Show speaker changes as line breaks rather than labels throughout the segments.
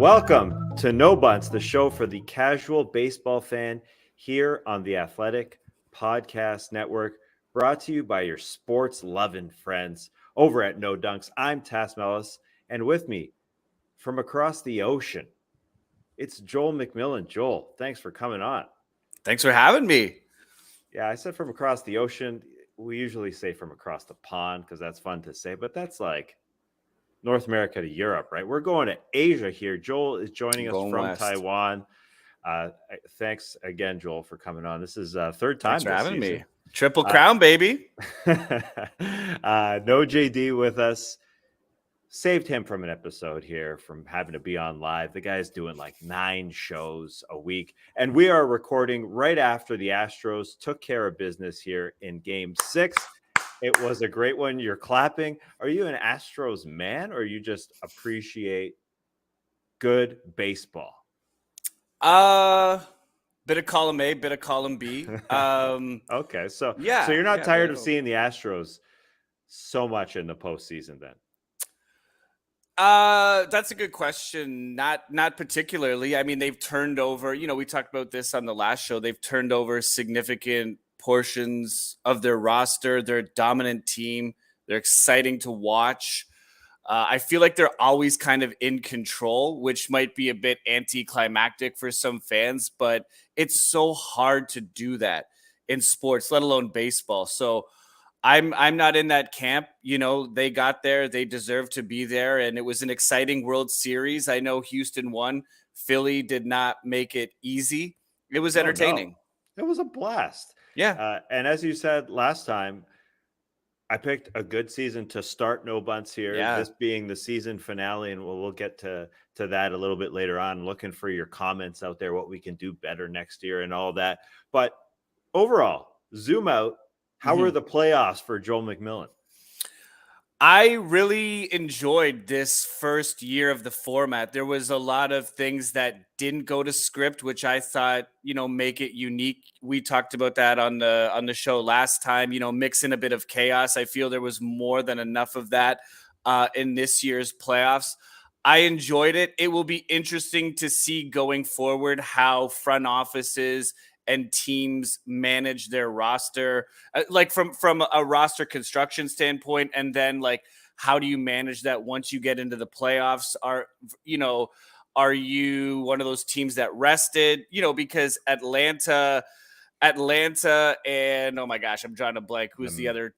Welcome to No Bunts, the show for the casual baseball fan here on the Athletic Podcast Network, brought to you by your sports-loving friends over at No Dunks. I'm Chas Melas, and with me from across the ocean, it's Joel MacMillan. Joel, thanks for coming on.
Thanks for having me.
Yeah, I said from across the ocean. We usually say from across the pond because that's fun to say, but that's like North America to Europe, right? We're going to Asia here. Joel is joining us from
west.
Taiwan. Thanks again, Joel, for coming on. This is third time
Thanks for having
season.
me. Triple crown, baby.
No JD with us. Saved him from an episode here from having to be on live. The guy's doing like 9 shows a week. And we are recording right after the Astros took care of business here in Game 6. It was a great one. You're clapping. Are you an Astros man, or you just appreciate good baseball?
Bit of column A, bit of column B.
Okay, so you're not tired of seeing the Astros so much in the postseason, then?
That's a good question. Not particularly. I mean, they've turned over. We talked about this on the last show. They've turned over significant portions of their roster. They're a dominant team. They're exciting to watch. I feel like they're always kind of in control, which might be a bit anticlimactic for some fans, but it's so hard to do that in sports, let alone baseball. So I'm not in that camp. They got there, they deserve to be there, and it was an exciting World Series. I know Houston won. Philly did not make it easy. It was entertaining.
No. It was a blast.
Yeah.
And as you said last time, I picked a good season to start No Bunts here.
Yeah.
This being the season finale, and we'll get to that a little bit later on. Looking for your comments out there, what we can do better next year and all that. But overall, zoom out. How were the playoffs for Joel MacMillan?
I really enjoyed this first year of the format. There was a lot of things that didn't go to script, which I thought, make it unique. We talked about that on the show last time, mix in a bit of chaos. I feel there was more than enough of that in this year's playoffs. I enjoyed it. It will be interesting to see going forward how front offices and teams manage their roster, like from a roster construction standpoint, and then like how do you manage that once you get into the playoffs? Are you one of those teams that rested? Because Atlanta, and oh my gosh, I'm drawing a blank. Who's the other?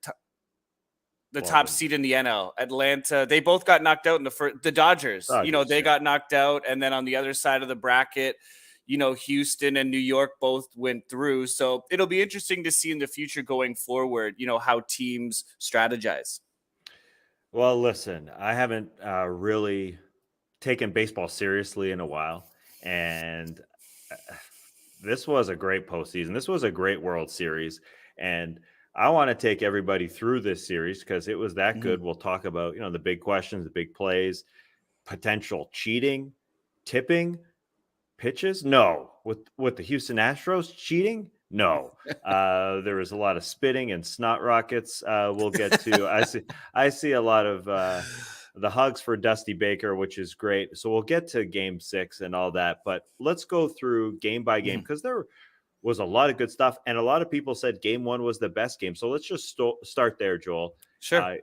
The top seed in the NL, Atlanta. They both got knocked out in the first. The Dodgers, they got knocked out, and then on the other side of the bracket, Houston and New York both went through. So it'll be interesting to see in the future going forward, how teams strategize.
Well, listen, I haven't really taken baseball seriously in a while. And this was a great postseason. This was a great World Series. And I want to take everybody through this series because it was that good. We'll talk about, the big questions, the big plays, potential cheating, tipping, pitches? No. With the Houston Astros cheating? No. There was a lot of spitting and snot rockets. We'll get to. I see a lot of the hugs for Dusty Baker, which is great. So we'll get to Game 6 and all that. But let's go through game by game because there was a lot of good stuff, and a lot of people said Game 1 was the best game. So let's just start there, Joel.
Sure.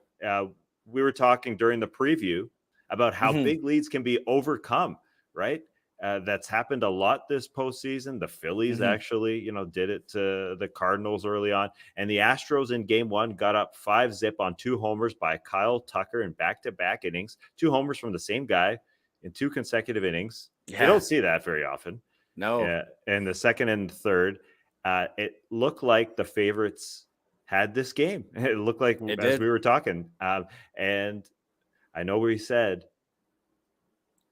We were talking during the preview about how big leads can be overcome, right? That's happened a lot this postseason. The Phillies actually, did it to the Cardinals early on. And the Astros in Game 1 got up 5-0 on 2 homers by Kyle Tucker in back-to-back innings. 2 homers from the same guy in 2 consecutive innings. Yeah. You don't see that very often.
No.
And the second and third, it looked like the favorites had this game. It looked like as we were talking. And I know we said,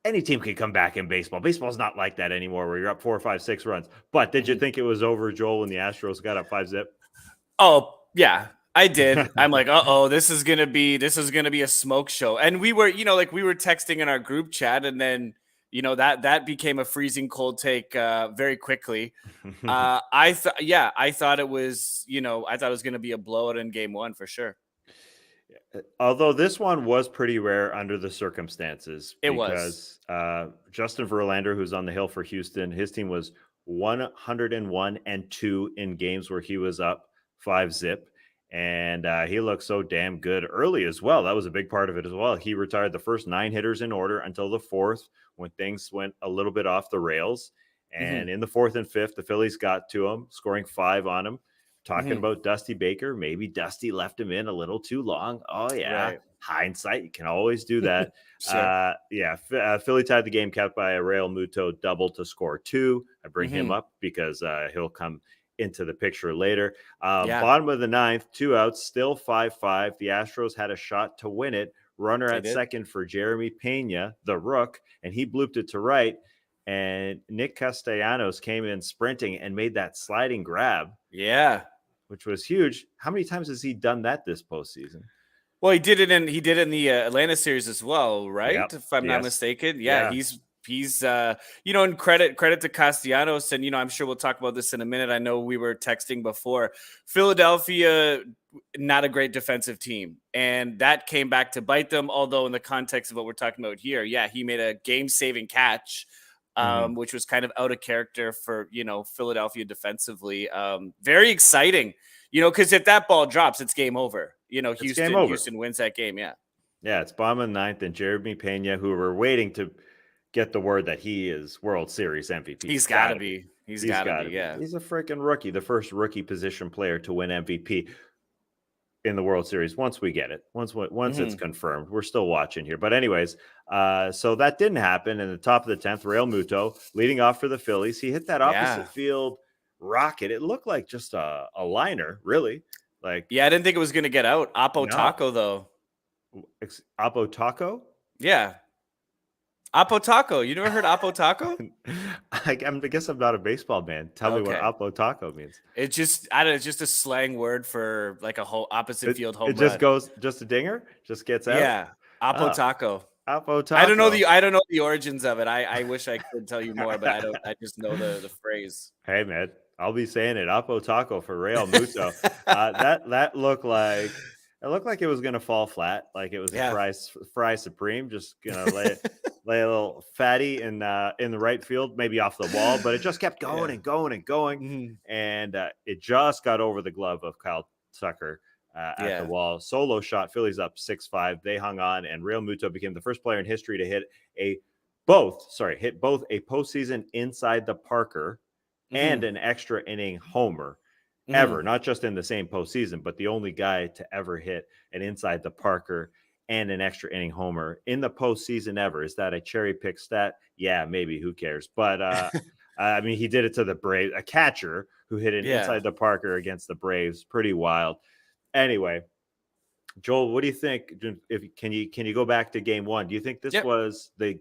any team can come back in baseball. Baseball's not like that anymore where you're up 4, 5, 6 runs. But did you think it was over, Joel, when the Astros got up 5-0?
Oh, yeah, I did. I'm like, this is going to be a smoke show. And we were, we were texting in our group chat, and then, that became a freezing cold take very quickly. I thought it was, going to be a blowout in Game 1 for sure.
Although this one was pretty rare under the circumstances
It was.
because Justin Verlander, who's on the hill for Houston, his team was 101-2 in games where he was up 5-zip. And he looked so damn good early as well. That was a big part of it as well. He retired the first 9 hitters in order until the fourth when things went a little bit off the rails. And in the fourth and fifth, the Phillies got to him, scoring 5 on him. Talking about Dusty Baker, maybe Dusty left him in a little too long. Oh, yeah.
Right.
Hindsight, you can always do that.
Sure.
Philly tied the game, capped by a Real Muto double to score 2. I bring him up because he'll come into the picture later. Bottom of the ninth, 2 outs, still 5-5. The Astros had a shot to win it. Runner at second for Jeremy Pena, the rook, and he blooped it to right. And Nick Castellanos came in sprinting and made that sliding grab.
Yeah.
Which was huge. How many times has he done that this postseason?
Well, he did it in the Atlanta series as well, right?
Yep.
If I'm not mistaken. Yeah, he's and credit to Castellanos, and I'm sure we'll talk about this in a minute. I know we were texting before. Philadelphia, not a great defensive team, and that came back to bite them. Although in the context of what we're talking about here, he made a game-saving catch. Which was kind of out of character for, Philadelphia defensively. Very exciting, because if that ball drops, it's game over. Houston wins that game. Yeah.
Yeah. It's bottom of the ninth and Jeremy Pena, who we're waiting to get the word that he is World Series MVP.
He's got to be. He's got to be. Yeah.
He's a freaking rookie, the first rookie position player to win MVP in the World Series once we get it, once it's confirmed. We're still watching here. But anyways, so that didn't happen. In the top of the 10th, Real Muto leading off for the Phillies. He hit that opposite field rocket. It looked like just a liner, really. I
didn't think it was going to get out. Taco, though.
Oppo Taco?
Yeah. Oppo Taco. You never heard Oppo Taco?
I guess I'm not a baseball man. Tell me what Oppo Taco means.
It's just, it's just a slang word for like a whole opposite field home run.
It just goes, just a dinger? Just gets out?
Yeah. Oppo Taco.
Oppo Taco.
I don't know the origins of it. I wish I could tell you more, but I don't. I just know the phrase.
Hey man, I'll be saying it. Oppo Taco for Real Muto. That looked like it was gonna fall flat, like it was a fry supreme. Just lay a little fatty in the right field, maybe off the wall, but it just kept going and going and going, and it just got over the glove of Kyle Tucker. At the wall. Solo shot, Phillies up 6-5. They hung on, and Real Muto became the first player in history to hit both a postseason inside the Parker and an extra inning homer ever, not just in the same postseason, but the only guy to ever hit an inside the Parker and an extra inning homer in the postseason ever. Is that a cherry pick stat? Yeah, maybe. Who cares? But I mean, he did it to the Braves, a catcher who hit it inside the Parker against the Braves. Pretty wild. Anyway, Joel, what do you think? Can you go back to game one? Do you think this was the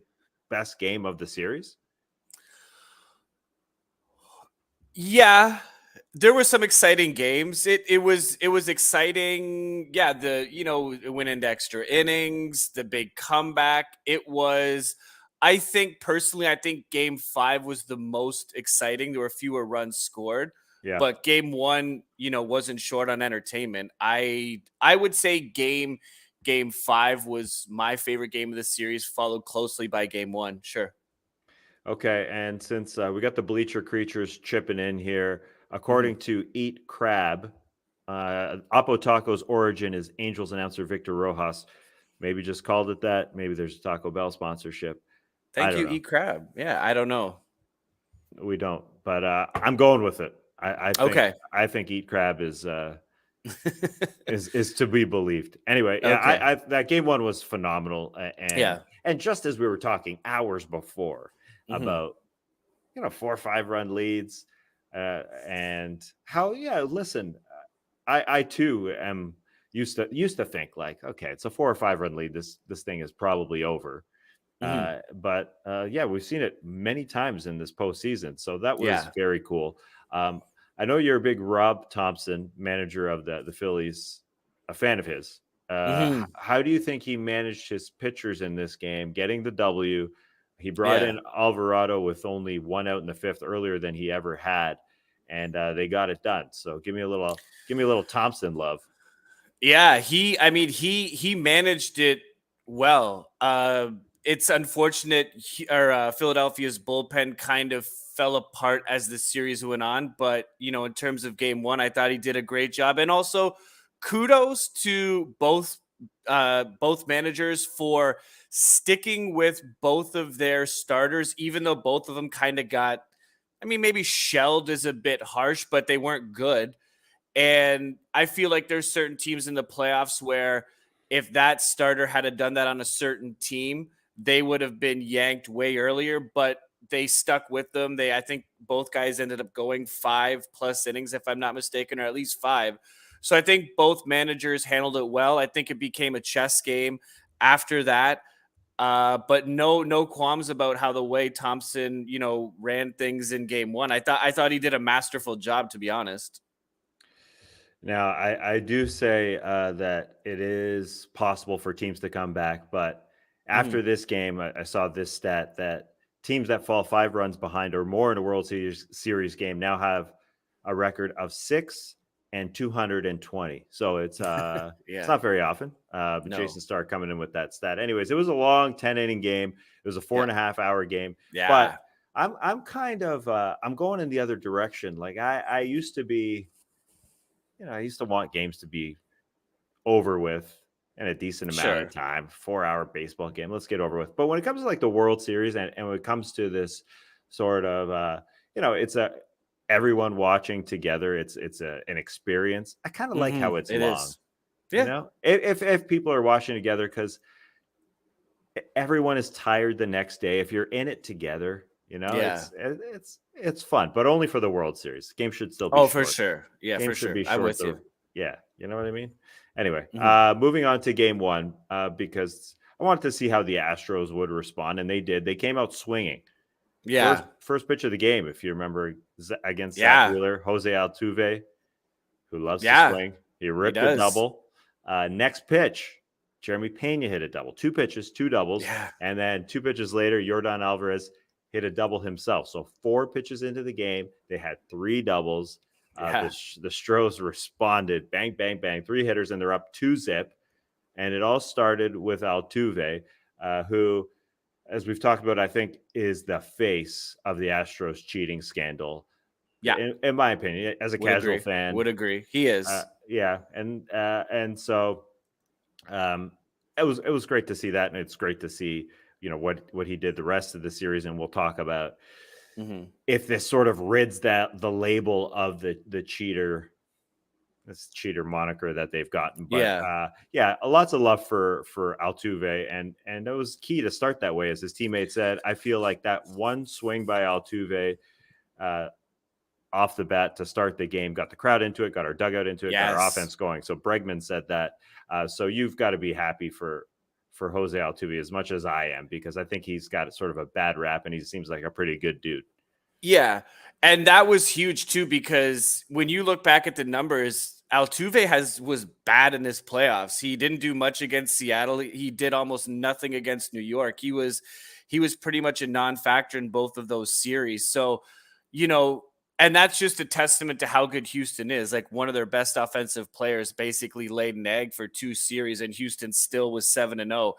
best game of the series?
Yeah, there were some exciting games. It was exciting. Yeah, it went into extra innings, the big comeback. It was. I think game 5 was the most exciting. There were fewer runs scored. Yeah. But game 1, wasn't short on entertainment. I would say game 5 was my favorite game of the series, followed closely by game 1. Sure.
Okay. And since we got the Bleacher Creatures chipping in here, according to Eat Crab, Oppo Taco's origin is Angels announcer Victor Rojas. Maybe just called it that. Maybe there's a Taco Bell sponsorship.
Thank you, Eat Crab. Yeah, I don't know.
We don't, but I'm going with it. I think Eat Crab is to be believed. Anyway, that game 1 was phenomenal, and just as we were talking hours before about 4 or 5 run leads, and how listen, I too am used to think like, okay, it's a 4 or 5 run lead. This thing is probably over. But we've seen it many times in this postseason, so that was very cool. I know you're a big Rob Thompson, manager of the Phillies, a fan of his. How do you think he managed his pitchers in this game, getting the W? He brought in Alvarado with only 1 out in the 5th earlier than he ever had, and they got it done. So give me a little Thompson love.
Yeah, he managed it well. It's unfortunate Philadelphia's bullpen kind of fell apart as the series went on, but in terms of game one, I thought he did a great job. And also kudos to both managers for sticking with both of their starters, even though both of them kind of got, maybe shelled is a bit harsh, but they weren't good. And I feel like there's certain teams in the playoffs where if that starter had done that on a certain team, they would have been yanked way earlier, but they stuck with them. I think both guys ended up going 5+ innings, if I'm not mistaken, or at least 5. So I think both managers handled it well. I think it became a chess game after that. But no qualms about how the way Thompson, ran things in game one. I thought he did a masterful job, to be honest.
Now, I do say that it is possible for teams to come back, but after this game, I saw this stat that teams that fall 5 runs behind or more in a World Series game now have a record of 6-220. So it's
Yeah.
it's not very often. But
No.
Jason Starr coming in with that stat. Anyways, it was a long 10-inning game. It was a 4.5-hour game.
Yeah.
But I'm kind of I'm going in the other direction. Like I used to be. I used to want games to be over with in a decent amount of time. 4-hour baseball game. Let's get over with. But when it comes to like the World Series and when it comes to this sort of, it's everyone watching together. It's an experience. I kind of like how it's long.
Is. Yeah.
If people are watching together, because everyone is tired the next day. If you're in it together, it's fun, but only for the World Series. Game should still be short.
For sure. Yeah,
Game
for
should
sure.
be
I'm with you.
Yeah, you know what I mean? Anyway, moving on to game one, because I wanted to see how the Astros would respond, and they did. They came out swinging.
Yeah.
First pitch of the game, if you remember, against Zach Wheeler, Jose Altuve, who loves to swing. He ripped a double. Next pitch, Jeremy Pena hit a double. 2 pitches, 2 doubles.
Yeah.
And then 2 pitches later, Yordan Alvarez hit a double himself. So 4 pitches into the game, they had 3 doubles. The Stros responded, bang, bang, bang, 3 hitters, and they're up 2-0. And it all started with Altuve, who, as we've talked about, I think is the face of the Astros cheating scandal.
Yeah,
in my opinion, as a casual fan,
would agree. He is.
And so it was great to see that, and it's great to see what he did the rest of the series, and we'll talk about if this sort of rids the label of the cheater, this cheater moniker that they've gotten. But lots of love for Altuve, and it was key to start that way, as his teammate said. I feel like that one swing by Altuve off the bat to start the game got the crowd into it, got our dugout into it, got our offense going. So Bregman said that. So you've got to be happy for Jose Altuve as much as I am, because I think he's got sort of a bad rap, and he seems like a pretty good dude.
Yeah, and that was huge too, because when you look back at the numbers, Altuve was bad in this playoffs. He didn't do much against Seattle. He did almost nothing against New York. He was pretty much a non-factor in both of those series. So, and that's just a testament to how good Houston is. Like, one of their best offensive players basically laid an egg for 2 series, and Houston still was 7-0.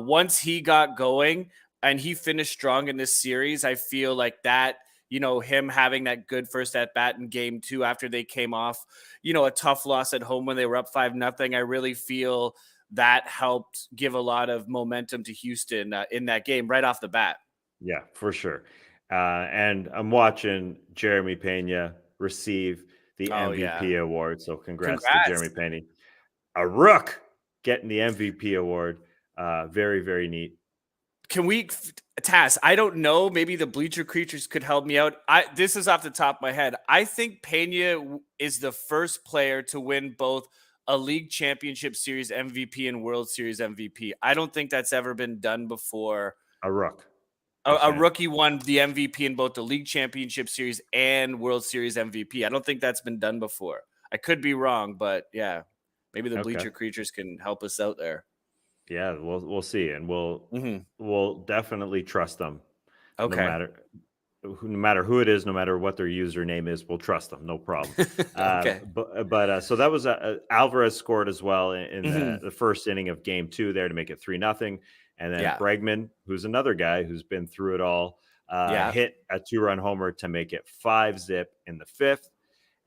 Once he got going and he finished strong in this series, I feel like that, him having that good first at bat in game 2 after they came off, a tough loss at home when they were up 5-0. I really feel that helped give a lot of momentum to Houston in that game right off the bat.
Yeah, for sure. And I'm watching Jeremy Pena receive the MVP award. So congrats to Jeremy Pena. A rook getting the MVP award. Very, very neat.
Can we, Tass, I don't know, maybe the Bleacher Creatures could help me out. This is off the top of my head. I think Pena is the first player to win both a League Championship Series MVP and World Series MVP. I don't think that's ever been done before.
A rook.
A rookie won the MVP in both the League Championship Series and World Series MVP. I don't think that's been done before. I could be wrong, but yeah, maybe the Bleacher Creatures can help us out there.
Yeah, we'll see, and we'll definitely trust them.
Okay.
no matter who it is, no matter what their username is, we'll trust them, no problem.
Okay.
But so that was Alvarez scored as well in
Mhm.
the first inning of Game 2 there to make it 3-0, and then
Yeah.
Bregman, who's another guy who's been through it all,
Yeah.
hit a 2-run homer to make it 5-zip in the fifth.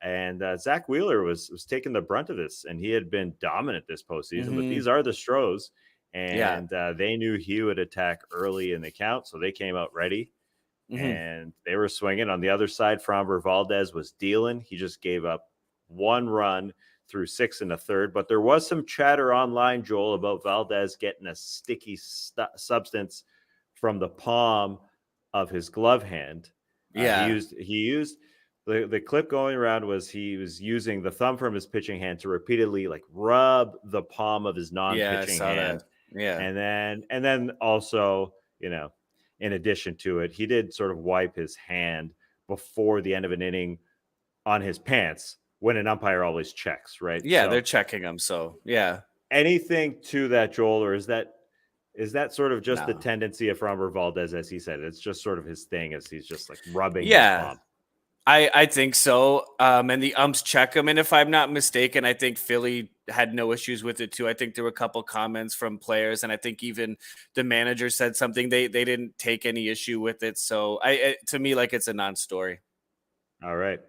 And Zach Wheeler was taking the brunt of this, and he had been dominant this postseason. But
Mhm.
these are the Stros,
Yeah.
and they knew he would attack early in the count, so they came out ready
Mhm.
and they were swinging. On the other side, Framber Valdez was dealing. He just gave up 1 run through 6 and a third. But there was some chatter online, Joel, about Valdez getting a sticky substance from the palm of his glove hand.
Yeah.
He used the clip going around was he was using the thumb from his pitching hand to repeatedly like rub the palm of his
Yeah, I
non-pitching
saw that.
hand,
Yeah.
and then also, in addition to it, he did sort of wipe his hand before the end of an inning on his pants when an umpire always checks, right?
Yeah, they're
So
checking him, so yeah.
anything to that, Joel, or is that sort of just the
No.
tendency of Framber Valdez, as he said? It's just sort of his thing, as he's just like rubbing his
Yeah.
palm.
I think so. And the umps check him. And if I'm not mistaken, I think Philly had no issues with it too. I think there were a couple comments from players, and I think even the manager said something. They didn't take any issue with it. So to me, like, it's a non-story.
All right.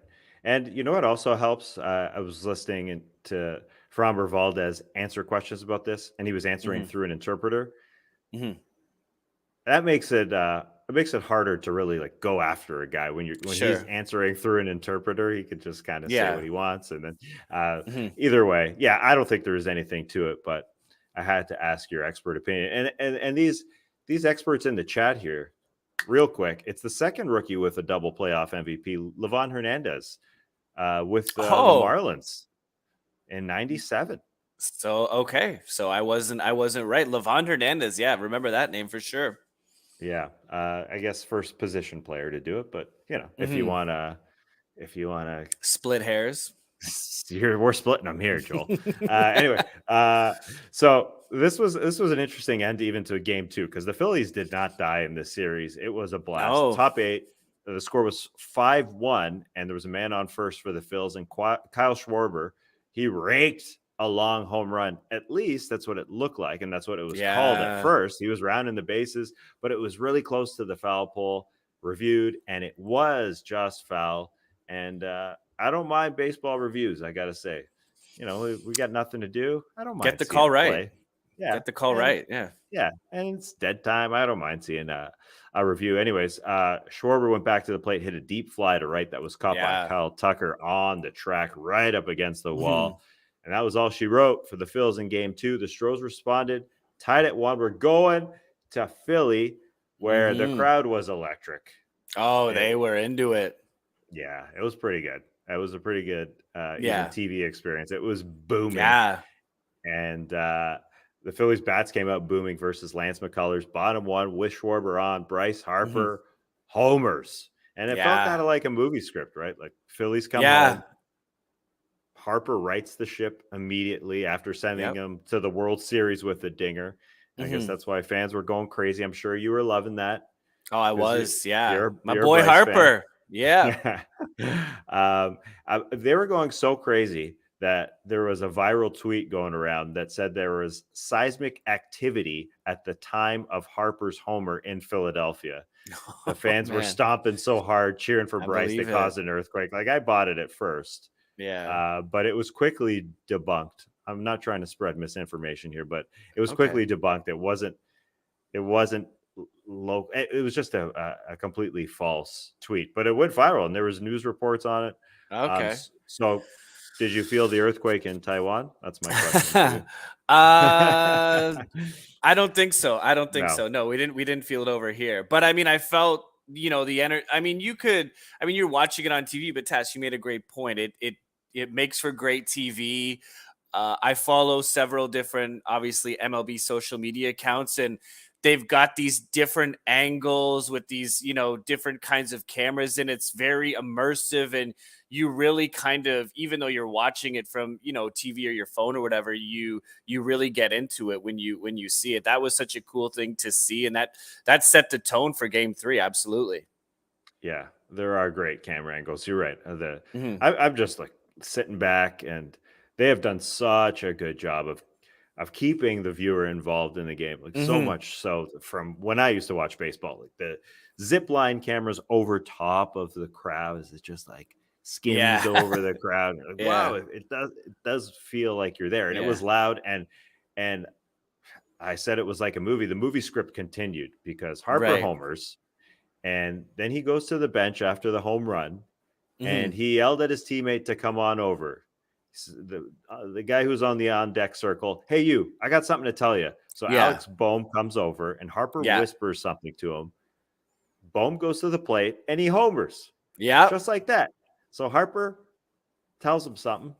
And you know what also helps? I was listening to Framber Valdez answer questions about this, and he was answering
Hmm.
through an interpreter.
Hmm.
That makes it harder to really like go after a guy when he's
Sure.
answering through an interpreter. He could just kind of say
Yeah.
what he wants, and then
Hmm.
either way, yeah, I don't think there is anything to it, but I had to ask your expert opinion. And these experts in the chat here, real quick, it's the second rookie with a double playoff MVP, Levon Hernandez, with the
Oh,
Marlins in '97.
so okay. So I wasn't right. Levon Hernandez. Yeah, remember that name for sure.
Yeah, I guess first position player to do it, but if you
Hmm.
wanna,
Split hairs.
we're splitting them here, Joel. Anyway, so this was an interesting end even to Game 2 because the Phillies did not die in this series. It was a blast.
No.
Top 8. The score was 5-1, and there was a man on first for the Phils, and Kyle Schwarber, he raked a long home run. At least that's what it looked like, and that's what it was called at
Yeah.
first. He was rounding the bases, but it was really close to the foul pole. Reviewed, and it was just foul. And I don't mind baseball reviews. I got to say, we got nothing to do. I don't
Get
mind
the
seeing
call
a
right.
play. Yeah,
Get the call
and
right. Yeah.
yeah, and it's dead time. I don't mind seeing a review. Anyways, Schwarber went back to the plate, hit a deep fly to right that was caught by
Yeah.
Kyle Tucker on the track, right up against the
Mhm.
wall. And that was all she wrote for the Phils in Game 2. The Stros responded, tied at 1. We're going to Philly, where the
Mhm.
crowd was electric.
Oh,
It,
they were into it.
yeah, it was pretty good. It was a pretty good, even
Yeah.
TV experience. It was booming,
Yeah.
and the Phillies bats came out booming versus Lance McCullers. Bottom 1 with Schwarber on. Bryce
Mhm.
Harper homers, and it felt kind
Yeah.
of like a movie script, right? Like Phillies come
Yeah.
home. Harper rights the ship immediately after sending
Yep.
him to the World Series with the dinger. I guess
Mhm.
that's why fans were going crazy. I'm sure you were loving that
Oh, I
because
was. Yeah. My
you're a
boy
Bryce fan.
Harper. Yeah.
Yeah. They were going so crazy that there was a viral tweet going around that said there was seismic activity at the time of Harper's homer in Philadelphia. The
Oh,
fans were
man.
stomping so hard, cheering for
I
Bryce, they
believe it.
caused an earthquake. Like I bought it at first,
Yeah.
but it was quickly debunked. I'm not trying to spread misinformation here, but it was
Okay.
quickly debunked. It wasn't low. It was just a completely false tweet, but it went viral and there was news reports on it.
Okay.
So did you feel the earthquake in Taiwan? That's my question for you.
uh I don't think so. I don't think
No.
so. No, we didn't feel it over here. But I mean, I felt, the energy. I mean, you're watching it on TV, but Tass, you made a great point. It makes for great TV. I follow several different, obviously, MLB social media accounts, and they've got these different angles with these, different kinds of cameras, and it's very immersive. And you really kind of, even though you're watching it from, TV or your phone or whatever, you really get into it when you see it. That was such a cool thing to see, and that set the tone for Game 3. Absolutely.
Yeah, there are great camera angles. You're right.
Mhm.
I'm just like sitting back, and they have done such a good job of keeping the viewer involved in the game. Like so
Mhm.
much so from when I used to watch baseball, like the zip line cameras over top of the crowd as it just like skims
Yeah.
over the crowd. Like, wow,
Yeah.
it does feel like you're there, and it was
Yeah.
loud and I said it was like a movie. The movie script continued because Harper
Right.
homers, and then he goes to the bench after the home run, and
Mhm.
he yelled at his teammate to come on over. The guy who's on the on deck circle, hey, you, I got something to tell you. So
Yeah.
Alex Bohm comes over, and Harper
Yeah.
whispers something to him. Bohm goes to the plate, and he homers
Yep.
just like that. So Harper tells him something,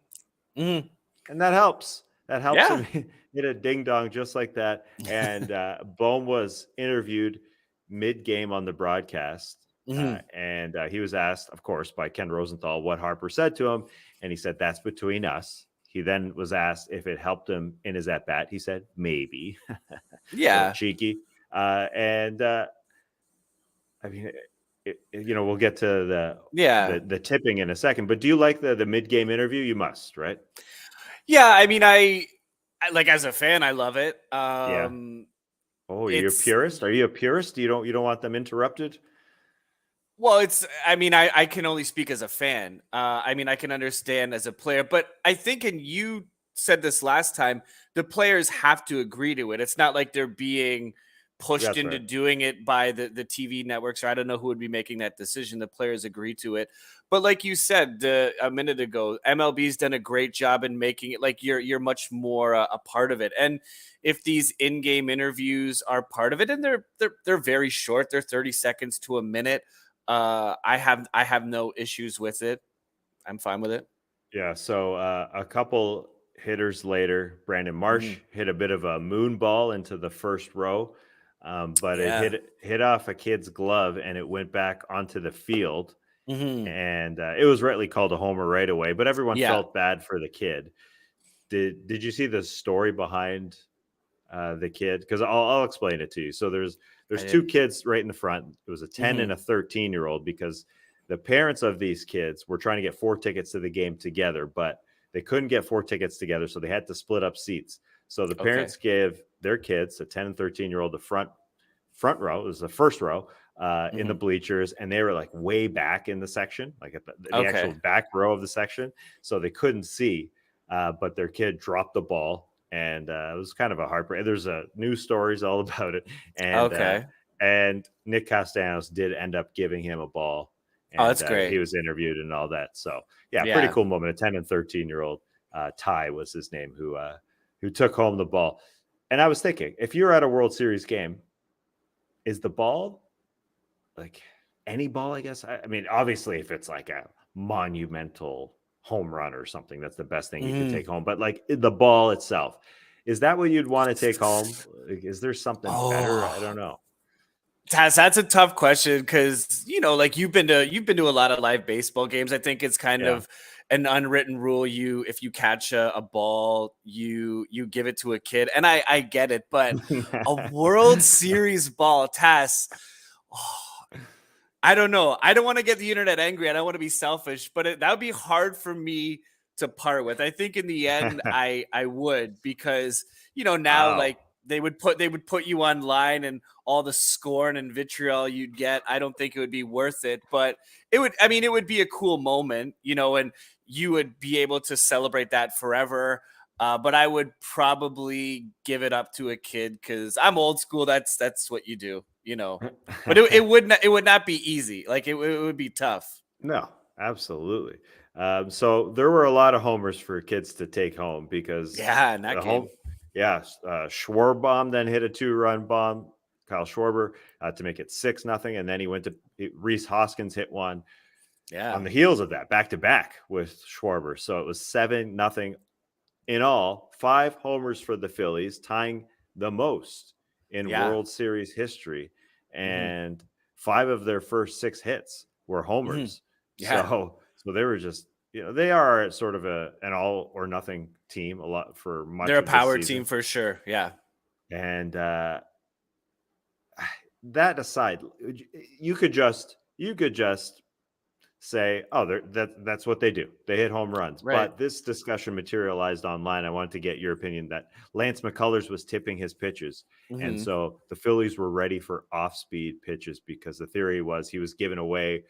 Mhm.
and that helps. That helps
Yeah.
him hit a ding dong just like that. And Bohm was interviewed mid game on the broadcast.
Mhm.
And he was asked, of course, by Ken Rosenthal what Harper said to him. And he said, that's between us. He then was asked if it helped him in his at bat. He said, maybe. A little
Yeah.
cheeky. And I mean, we'll get to
Yeah.
the tipping in a second. But do you like the mid game interview? You must, right?
Yeah, I mean, I like as a fan, I love it.
Yeah. Oh, you're a
It's
purist? Are you a purist? You don't want them interrupted?
well, it's I mean, I can only speak as a fan. I mean, I can understand as a player, but I think, and you said this last time, the players have to agree to it. It's not like they're being pushed
That's
into
right.
doing it by the TV networks, or I don't know who would be making that decision. The players agree to it. But like you said a minute ago, MLB's done a great job in making it like you're much more a part of it. And if these in-game interviews are part of it, and they're very short, they're 30 seconds to a minute, I have no issues with it. I'm fine with it.
Yeah. So a couple hitters later, Brandon
Mhm.
Marsh hit a bit of a moon ball into the first row, but it
Yeah.
hit off a kid's glove and it went back onto the field.
Mhm.
And it was rightly called a homer right away, but everyone
Yeah.
felt bad for the kid. Did you see the story behind the kid? Because I'll explain it to you. So
I
there's two
didn't.
kids right in the front. It was a 10 and
Mhm.
a 13-year-old because the parents of these kids were trying to get 4 tickets to the game together, but they couldn't get 4 tickets together, so they had to split up seats. So the
Okay.
parents gave their kids, a 10 and 13-year-old, the front row. It was the first row in the
Mhm.
bleachers, and they were like way back in the section, like at the actual
Okay.
back row of the section, so they couldn't see. But their kid dropped the ball, and it was kind of a heartbreak. There's news stories all about it, and
Okay.
Nick Castellanos did end up giving him a ball,
Oh,
and
that's
he
great.
was interviewed and all that. So yeah, pretty
Yeah.
cool moment. A 10 and 13-year-old, Ty was his name, who took home the ball. And I was thinking, if you're at a World Series game, is the ball like any ball? I guess. I mean, obviously, if it's like a monumental home run or something, that's the best thing you could
Mhm.
take home. But like the ball itself, is that what you'd want to take home? Like, is there something better? I
Oh,
don't know.
that's a tough question because like you've been to a lot of live baseball games. I think it's kind
Yeah.
of an unwritten rule. If you catch a ball, you give it to a kid, and I get it, but a World Series ball, Tass. I don't know. I don't want to get the internet angry. I don't want to be selfish, but that would be hard for me to part with. I think in the end, I would because now
Wow.
like they would put you online and all the scorn and vitriol you'd get. I don't think it would be worth it, but it would. I mean, it would be a cool moment, and you would be able to celebrate that forever. But I would probably give it up to a kid because I'm old school. That's what you do. But it would not be easy. Like it would be tough.
No, absolutely. So there were a lot of homers for kids to take home because
Yeah, in that
the home,
game.
yeah, Schwarber then hit a 2-run bomb, Kyle Schwarber, to make it 6-0, and then Reese Hoskins hit one on
Yeah.
the heels of that, back to back with Schwarber. So it was 7-0 in all, 5 homers for the Phillies, tying the most in
Yeah.
World Series history,
Hmm.
and 5 of their first 6 hits were
Hmm.
homers.
Yeah.
So they were just, they are sort of an all or nothing team a lot for
They're
much
a
of this
power
season.
team for sure. Yeah.
And that aside, you could just you could just say, oh, that's what they do. They hit home runs.
Right.
But this discussion materialized online. I wanted to get your opinion that Lance McCullers was tipping his pitches. And so the Phillies were ready for off-speed pitches because the theory was he was giving away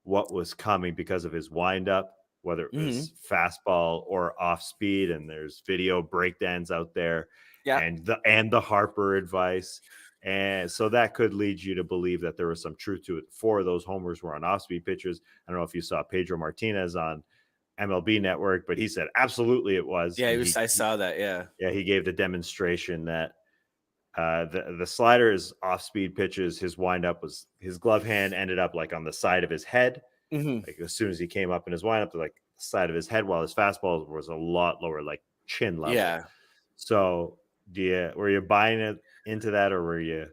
what was coming because of his windup, whether it was fastball or off-speed. And there's video breakdowns out there.
Yeah.
And the Harper advice. And so that could lead you to believe that there was some truth to it. 4 of those homers were on off-speed pitches. I don't know if you saw Pedro Martinez on MLB Network, but he said absolutely it was.
Yeah, I saw that. Yeah.
Yeah, he gave the demonstration that the slider is off-speed pitches. His windup was his glove hand ended up like on the side of his head. Like as soon as he came up in his windup, like the side of his head, while his fastball was a lot lower, like chin level.
Yeah.
So were you buying it into that, or were you?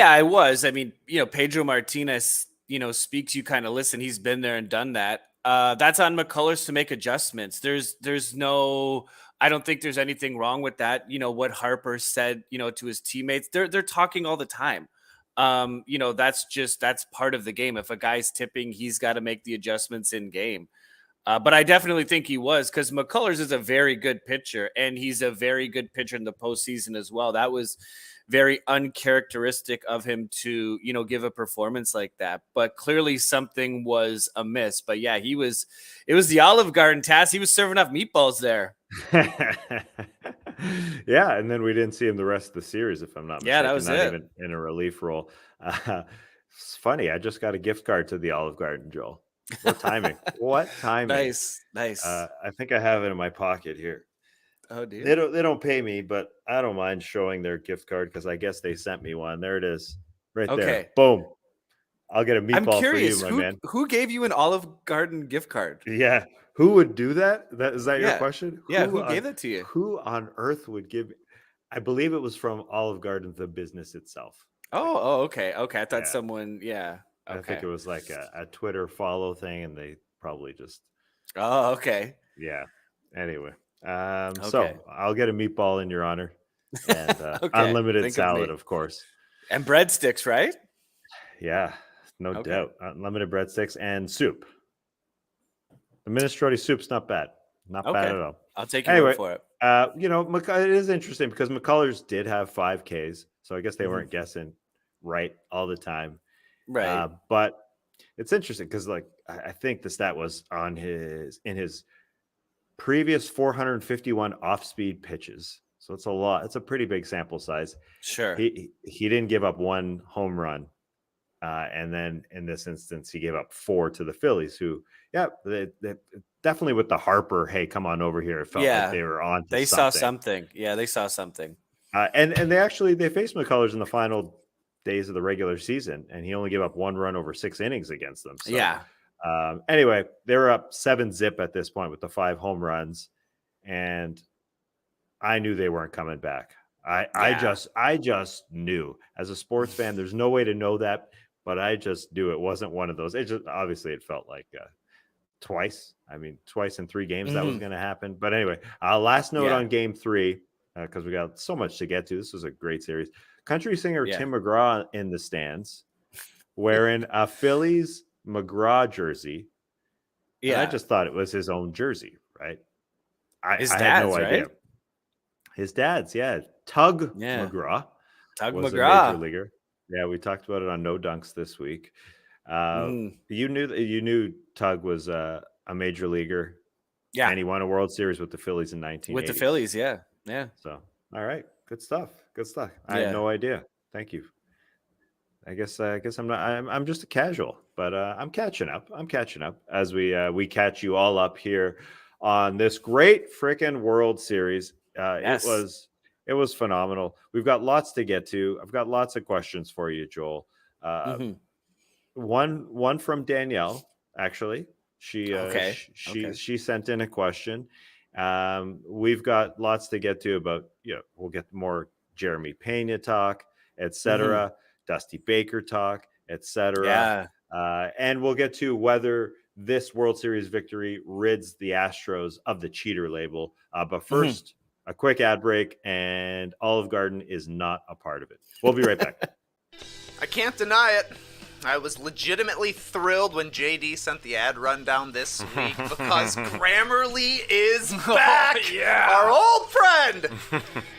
I was. I mean, Pedro Martinez, speaks, you kind of listen. He's been there and done that. That's on McCullers to make adjustments. There's no, I don't think there's anything wrong with that. What Harper said, to his teammates, they're talking all the time. That's part of the game. If a guy's tipping, he's got to make the adjustments in game. But I definitely think he was, because McCullers is a very good pitcher, and he's a very good pitcher in the postseason as well. That was very uncharacteristic of him to, give a performance like that. But clearly something was amiss. But yeah, it was the Olive Garden task. He was serving up meatballs there.
Yeah, and then we didn't see him the rest of the series, if I'm not mistaken.
Yeah, that was
not
it.
Even in a relief role. It's funny. I just got a gift card to the Olive Garden, Joel. What timing? What timing?
Nice.
I think I have it in my pocket here.
Oh, dear.
They don't pay me, but I don't mind showing their gift card because I guess they sent me one. There it is, right there. Boom. I'll get a meatball for you, my man.
Who gave you an Olive Garden gift card?
Yeah, who would do that? Is that your question?
Yeah, who gave that to you?
Who on earth would give? I believe it was from Olive Garden, the business itself.
Oh, okay. I thought someone, yeah. Okay.
I think it was like a Twitter follow thing, and they probably just.
Oh, okay.
Yeah. Anyway, so I'll get a meatball in your honor, and unlimited salad, of course,
and breadsticks, right?
Yeah, no doubt. Unlimited breadsticks and soup. The minestrone soup's not bad. Not bad at all.
I'll take your word for it.
It is interesting because McCullers did have 5 Ks, so I guess they weren't guessing right all the time.
Right.
But it's interesting because, like, I think the stat was in his previous 451 off-speed pitches. So it's a lot. It's a pretty big sample size.
Sure.
He didn't give up 1 home run. And then in this instance, he gave up 4 to the Phillies, who, they definitely with the Harper, hey, come on over here. It felt like they were on to
they
something.
saw something. Yeah, they saw something.
And they faced McCullers in the final days of the regular season, and he only gave up 1 run over 6 innings against them. So, anyway, they were up 7-0 at this point with the 5 home runs, and I knew they weren't coming back. I just knew. As a sports fan, there's no way to know that, but I just knew it wasn't one of those. It just obviously it felt like twice. I mean, twice in 3 games that was going to happen. But anyway, last note on Game 3, because we got so much to get to. This was a great series. Country singer Tim McGraw in the stands, wearing a Phillies McGraw jersey. Yeah, I just thought it was his own jersey, right? I had no idea. Right? His dad's, Tug McGraw.
Tug
was
McGraw,
a major leaguer. Yeah, we talked about it on No Dunks this week. You knew Tug was a major leaguer. Yeah, and he won a World Series with the Phillies in 1980.
With the Phillies, yeah.
So, all right, good stuff. I had no idea. Thank you. I guess I'm not. I'm just a casual, but I'm catching up. As we catch you all up here on this great freaking World Series. It was phenomenal. We've got lots to get to. I've got lots of questions for you, Joel. One from Danielle, actually. She sent in a question. We've got lots to get to about, we'll get more Jeremy Pena talk, etc. Dusty Baker talk, etc. And we'll get to whether this World Series victory rids the Astros of the cheater label. But first, a quick ad break, and Olive Garden is not a part of it. We'll be right back.
I can't deny it. I was legitimately thrilled when JD sent the ad rundown this week because Grammarly is back!
Oh, yeah.
Our old friend!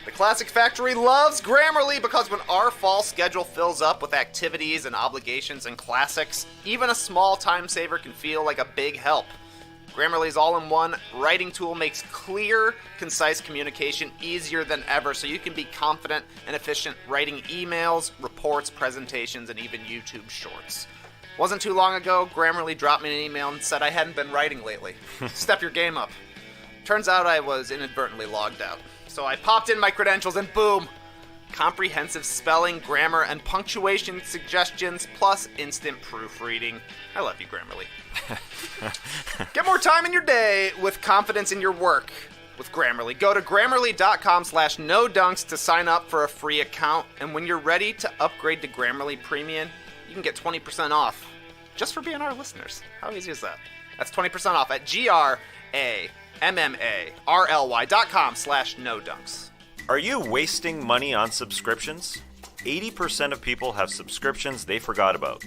The Classic Factory loves Grammarly because when our fall schedule fills up with activities and obligations and classics, even a small time saver can feel like a big help. Grammarly's all-in-one writing tool makes clear, concise communication easier than ever so you can be confident and efficient writing emails, reports, presentations, and even YouTube shorts. Wasn't too long ago, Grammarly dropped me an email and said I hadn't been writing lately. Step your game up. Turns out I was inadvertently logged out. So I popped in my credentials and boom! Comprehensive spelling, grammar, and punctuation suggestions, plus instant proofreading. I love you, Grammarly. Get more time in your day with confidence in your work with Grammarly. Go to Grammarly.com/NoDunks to sign up for a free account. And when you're ready to upgrade to Grammarly Premium, you can get 20% off just for being our listeners. How easy is that? That's 20% off at GRAMMARLY.com/NoDunks.
Are you wasting money on subscriptions? 80% of people have subscriptions they forgot about.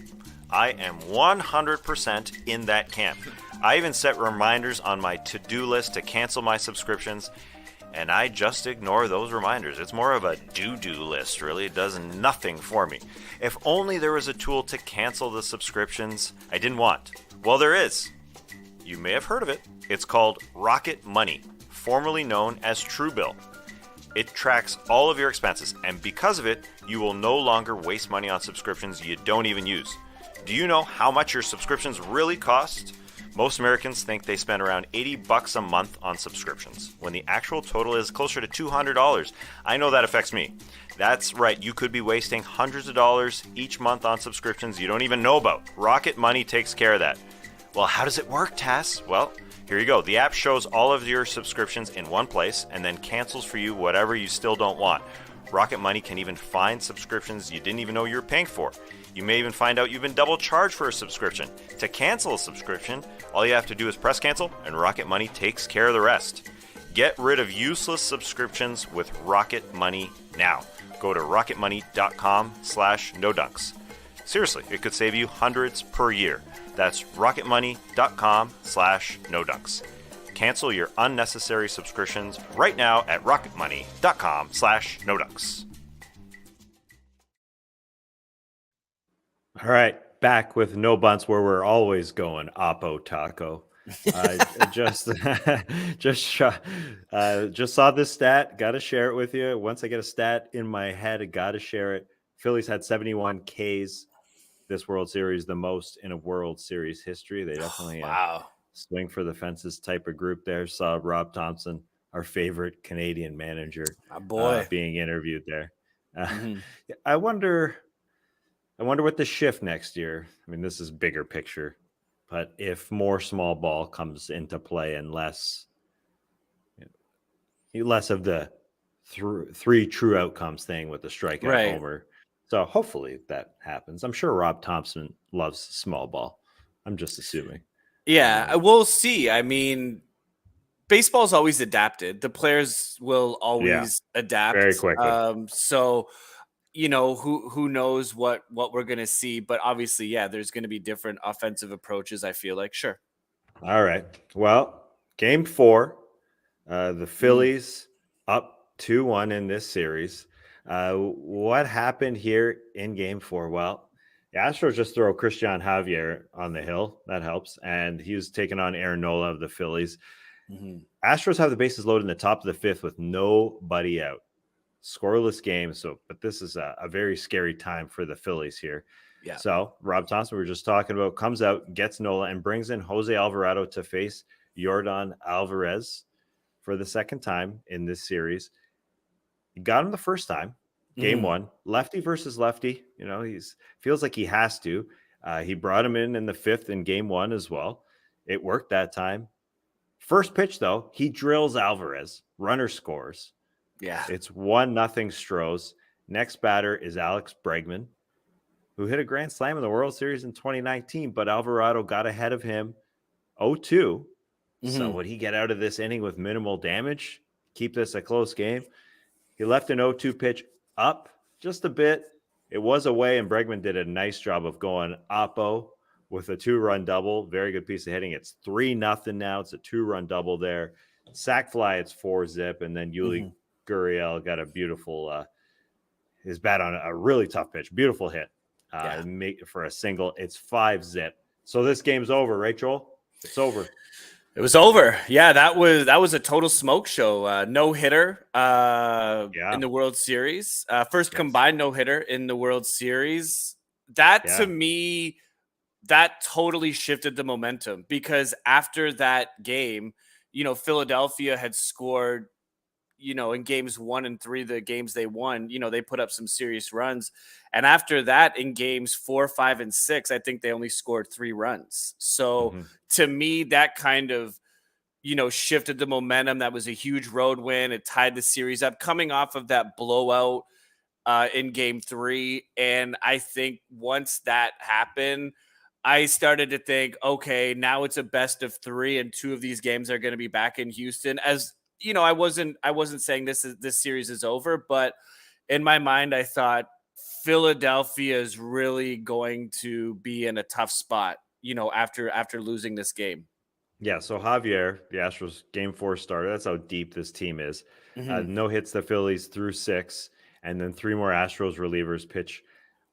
I am 100% in that camp. I even set reminders on my to-do list to cancel my subscriptions, and I just ignore those reminders. It's more of a do-do list, really. It does nothing for me. If only there was a tool to cancel the subscriptions I didn't want. Well, there is. You may have heard of it. It's called Rocket Money, formerly known as Truebill. It tracks all of your expenses, and because of it, you will no longer waste money on subscriptions you don't even use. Do you know how much your subscriptions really cost? Most Americans think they spend around $80 a month on subscriptions, when the actual total is closer to $200. I know that affects me. That's right, you could be wasting hundreds of dollars each month on subscriptions you don't even know about. Rocket Money takes care of that. Well, how does it work, Tass? Well, here you go. The app shows all of your subscriptions in one place and then cancels for you whatever you still don't want. Rocket Money can even find subscriptions you didn't even know you were paying for. You may even find out you've been double charged for a subscription. To cancel a subscription, all you have to do is press cancel, and Rocket Money takes care of the rest. Get rid of useless subscriptions with Rocket Money now. Go to rocketmoney.com/NoDunks. Seriously, it could save you hundreds per year. That's rocketmoney.com/NoDunks. Cancel your unnecessary subscriptions right now at rocketmoney.com/NoDunks.
All right, back with No Bunts, where we're always going Oppo Taco. Just saw this stat. Got to share it with you. Once I get a stat in my head, I got to share it. Phillies had 71 Ks this World Series, the most in a World Series history. They definitely swing for the fences type of group there. Saw Rob Thompson, our favorite Canadian manager, being interviewed there. I wonder what the shift next year. I mean, this is bigger picture, but if more small ball comes into play and less of the three true outcomes thing with the strikeout homer. So hopefully that happens. I'm sure Rob Thompson loves small ball. I'm just assuming.
Yeah, we'll see. I mean, baseball's always adapted. The players will always adapt
very quickly.
So, you know, who knows what we're going to see. But obviously, there's going to be different offensive approaches, I feel like. Sure.
All right. Well, game 4, the Phillies up 2-1 in this series. What happened here in game 4? Well, the Astros just throw Christian Javier on the hill. That helps. And he was taking on Aaron Nola of the Phillies. Astros have the bases loaded in the top of the 5th with nobody out. Scoreless game. But this is a very scary time for the Phillies here. Yeah. So Rob Thompson, we were just talking about, comes out, gets Nola, and brings in Jose Alvarado to face Yordan Alvarez for the second time in this series. He got him the first time, game 1, lefty versus lefty. You know, feels like he has to. He brought him in the 5th in game 1 as well. It worked that time. First pitch, though, he drills Alvarez. Runner scores.
Yeah.
It's 1-0 Stros. Next batter is Alex Bregman, who hit a grand slam in the World Series in 2019, but Alvarado got ahead of him 0-2. So would he get out of this inning with minimal damage? Keep this a close game? He left an 0-2 pitch up just a bit, It was away, and Bregman did a nice job of going oppo with a 2-run double. Very good piece of hitting. It's 3-0 now. It's a 2-run double there. Sack fly, it's 4-zip, and then Yuli Gurriel got a beautiful his bat on a really tough pitch. Beautiful hit for a single. It's 5-zip. So this game's over, right, Joel? It's over.
It was over. Yeah, that was a total smoke show. No hitter in the World Series. First combined no hitter in the World Series. That to me, that totally shifted the momentum, because after that game, Philadelphia had scored, in games 1 and 3, the games they won, they put up some serious runs. And after that, in games 4, 5, and 6, I think they only scored 3 runs. So to me, that kind of, shifted the momentum. That was a huge road win. It tied the series up coming off of that blowout in game 3. And I think once that happened, I started to think, okay, now it's a best of 3, and 2 of these games are going to be back in Houston. As I wasn't saying this series is over, but in my mind, I thought Philadelphia is really going to be in a tough spot, after losing this game.
Yeah, so Javier, the Astros game 4 starter. That's how deep this team is. No hits the Phillies through 6, and then 3 more Astros relievers pitch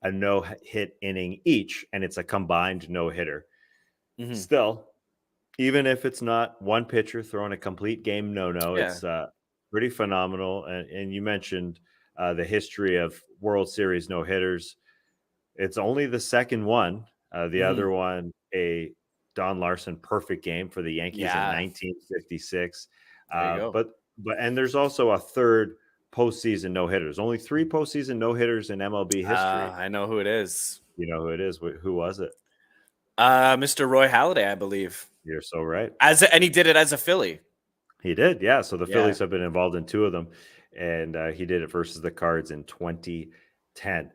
a no-hit inning each, and it's a combined no-hitter. Still, even if it's not one pitcher throwing a complete game no-no, it's pretty phenomenal. And you mentioned the history of World Series no-hitters. It's only the second one. The other one, a Don Larson perfect game for the Yankees in 1956. But there's also a third postseason no-hitters. Only 3 postseason no-hitters in MLB history.
I know who it is.
You know who it is? Who was it?
Mr. Roy Halladay, I believe.
You're so right.
And he did it as a Philly.
He did, yeah. So the Phillies have been involved in 2 of them, and he did it versus the Cards in 2010.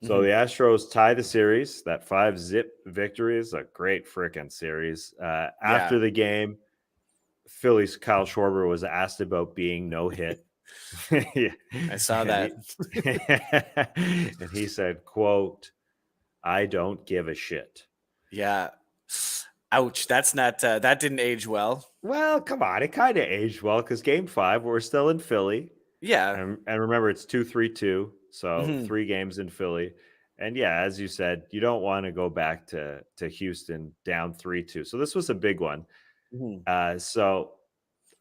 So the Astros tie the series. That 5-zip victory is a great freaking series. After the game, Phillies Kyle Schwarber was asked about being no hit.
I saw that.
And he said, quote, "I don't give a shit."
Yeah. Ouch. That's not, that didn't age well.
Well, come on. It kind of aged well, because game 5, we're still in Philly.
Yeah.
And remember, it's 2-3-2. So 3 games in Philly. And yeah, as you said, you don't want to go back to Houston down 3-2. So this was a big one. So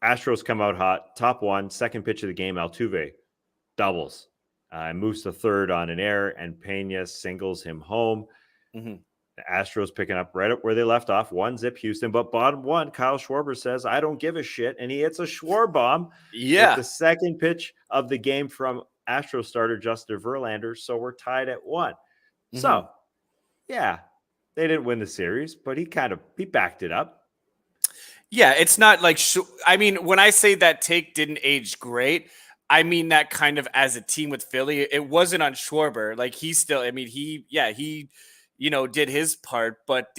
Astros come out hot. Top 1, second pitch of the game, Altuve doubles. Moves to third on an error, and Pena singles him home. The Astros picking up right up where they left off, 1-zip Houston. But bottom 1, Kyle Schwarber says, "I don't give a shit." And he hits a Schwarber bomb. With the second pitch of the game from Astros starter Justin Verlander. So we're tied at 1. So, yeah, they didn't win the series, but he backed it up.
Yeah, it's not like, I mean, when I say that take didn't age great, I mean that kind of as a team with Philly. It wasn't on Schwarber. Like, he still, I mean, he did his part, but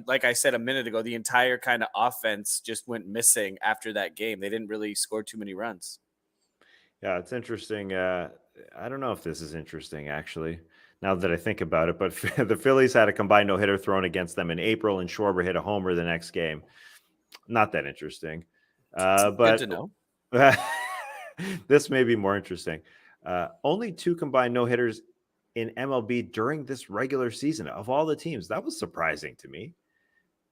like I said a minute ago, the entire kind of offense just went missing after that game. They didn't really score too many runs.
Yeah, it's interesting. I don't know if this is interesting, actually, now that I think about it, but the Phillies had a combined no-hitter thrown against them in April, and Schwarber hit a homer the next game. Not that interesting. But
good to know.
This may be more interesting. Only 2 combined no-hitters in MLB during this regular season of all the teams. That was surprising to me.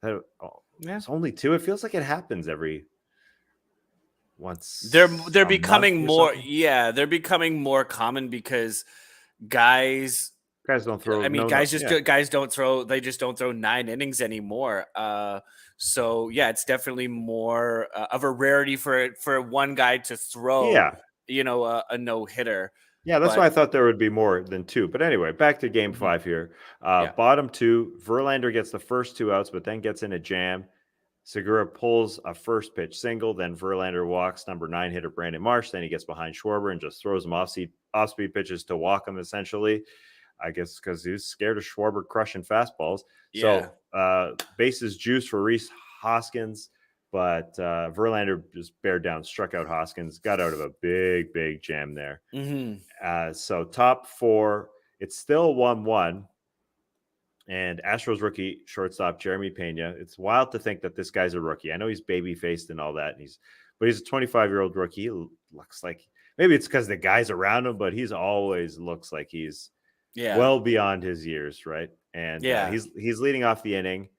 It's only 2. It feels like it happens every once.
They're becoming more. Yeah, they're becoming more common because guys
don't throw.
I mean, guys don't throw. They just don't throw 9 innings anymore. So yeah, it's definitely more of a rarity for one guy to throw. A no hitter.
Yeah, that's why I thought there would be more than 2. But anyway, back to game 5 here. Bottom 2, Verlander gets the first 2 outs, but then gets in a jam. Segura pulls a first pitch single. Then Verlander walks number 9 hitter Brandon Marsh. Then he gets behind Schwarber and just throws him off-speed pitches to walk him, essentially. I guess because he was scared of Schwarber crushing fastballs. So bases juice for Rhys Hoskins. But Verlander just bared down, struck out Hoskins, got out of a big jam there. So top 4 It's still 1-1. And Astros rookie shortstop Jeremy Pena. It's wild to think that this guy's a rookie. I know he's baby faced and all that, and he's a 25-year-old rookie. He looks like, maybe it's because the guys around him, but he's always looks like he's well beyond his years, right? And he's leading off the inning,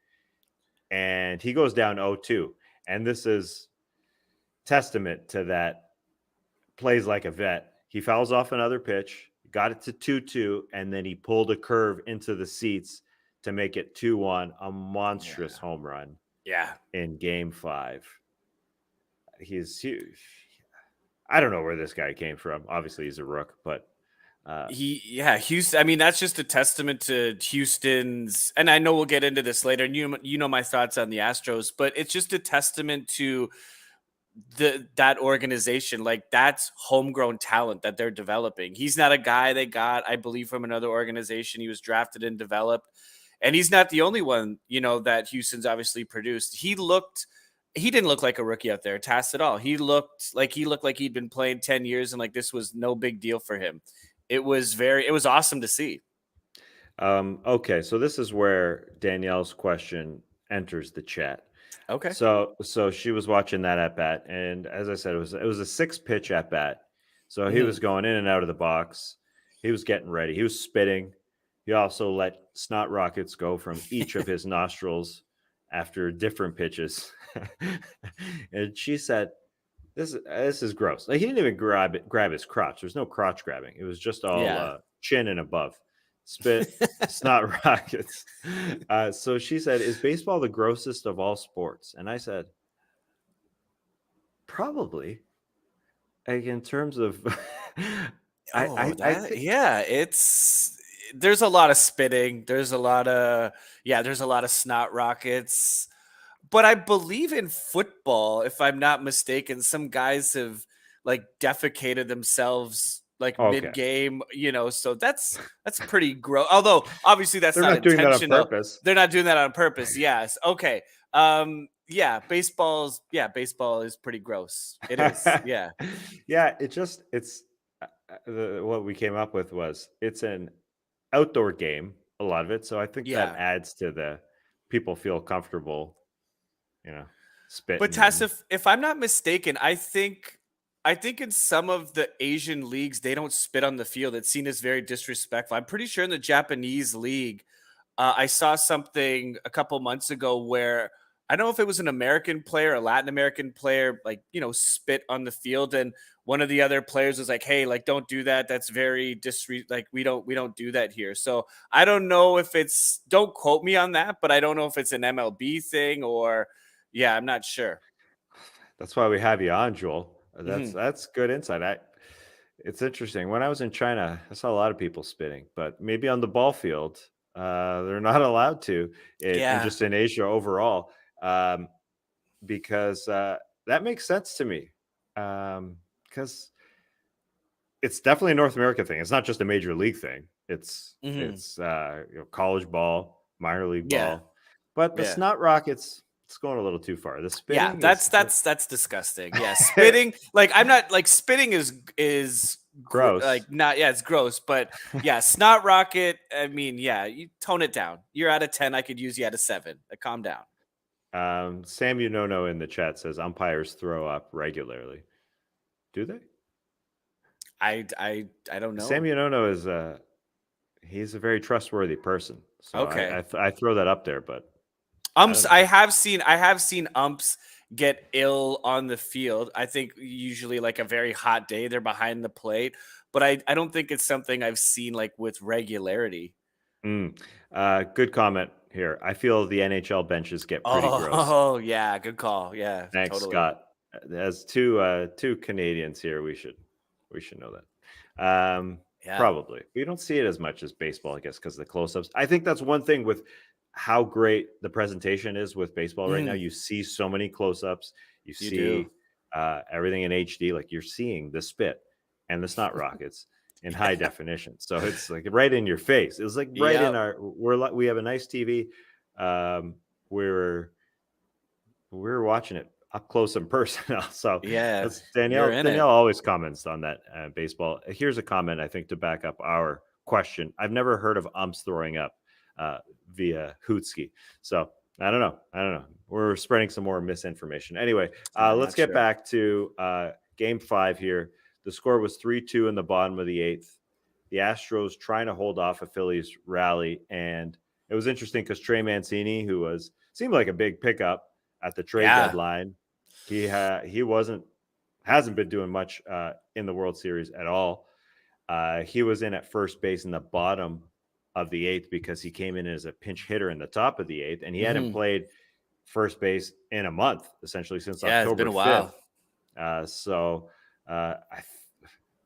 and he goes down 0-2. And this is testament to that. Plays like a vet. He fouls off another pitch, got it to 2-2, and then he pulled a curve into the seats to make it 2-1, a monstrous home run.
Yeah.
In game 5. He's huge. I don't know where this guy came from. Obviously, he's a rook, but
Houston. I mean, that's just a testament to Houston's, and I know we'll get into this later, and you know my thoughts on the Astros, but it's just a testament to that organization. Like, that's homegrown talent that they're developing. He's not a guy they got, I believe, from another organization. He was drafted and developed. And he's not the only one, that Houston's obviously produced. He didn't look like a rookie out there, Tass, at all. He looked like he'd been playing 10 years and like this was no big deal for him. It was awesome to see.
Okay, so this is where Danielle's question enters the chat.
Okay.
So she was watching that at bat, and as I said, it was a 6-pitch at bat. So he was going in and out of the box. He was getting ready. He was spitting. He also let snot rockets go from each of his nostrils after different pitches. And she said, "This is gross." Like, he didn't even grab his crotch. There's no crotch grabbing. It was just all chin and above. Spit, snot rockets. So she said, "Is baseball the grossest of all sports?" And I said, "Probably." Like, in terms of,
there's a lot of spitting. There's a lot of snot rockets. But I believe in football, if I'm not mistaken, some guys have like defecated themselves mid-game, so that's pretty gross. Although obviously that's not
doing
intentional.
That on purpose.
They're not doing that on purpose. Yes. Okay. Baseball is pretty gross. It is. Yeah.
Yeah. It's what we came up with was it's an outdoor game, a lot of it. So I think that adds to the people feel comfortable, spitting.
But Tass, if I'm not mistaken, I think in some of the Asian leagues, they don't spit on the field. It's seen as very disrespectful. I'm pretty sure in the Japanese league, I saw something a couple months ago where I don't know if it was an American player, a Latin American player, spit on the field. And one of the other players was like, "Hey, don't do that. That's very we don't do that here." So I don't know if don't quote me on that, but I don't know if it's an MLB thing or, I'm not sure.
That's why we have you on, Joel. That's good insight. It's interesting. When I was in China, I saw a lot of people spitting, but maybe on the ball field, they're not allowed to. And just in Asia overall, because that makes sense to me. Because it's definitely a North America thing. It's not just a major league thing. It's college ball, minor league ball, but the snot rockets. It's going a little too far. The spitting,
that's disgusting. Yeah, spitting. I'm not spitting is
gross.
It's gross. But snot rocket. I mean, you tone it down. You're out of 10. I could use you at a 7. Calm down.
Sam Unono in the chat says umpires throw up regularly. Do they?
I don't know.
Sam Unono is he's a very trustworthy person. So
okay,
I throw that up there, but.
I have seen umps get ill on the field. I think usually a very hot day, they're behind the plate, but I don't think it's something I've seen with regularity.
Good comment here. I feel the NHL benches get pretty gross.
Oh yeah, good call. Yeah,
thanks,
totally.
Scott. As two Canadians here, we should know that. Probably we don't see it as much as baseball, I guess, because the close-ups. I think that's one thing with how great the presentation is with baseball right now. You see so many close-ups. You see everything in HD. You're seeing the spit and the snot rockets in high definition. So it's right in your face. It was right in our. We have a nice TV. We're watching it up close and personal. So Danielle always comments on that baseball. Here's a comment I think to back up our question. I've never heard of umps throwing up via Hootski. So I don't know. We're spreading some more misinformation. Anyway, let's get back to game 5 here. The score was 3-2 in the bottom of the 8th. The Astros trying to hold off a Phillies rally. And it was interesting because Trey Mancini, who seemed like a big pickup at the trade deadline, he hasn't been doing much in the World Series at all. He was in at first base in the bottom of the 8th because he came in as a pinch hitter in the top of the 8th, and he hadn't played first base in a month, essentially since October 5th. It's been a while.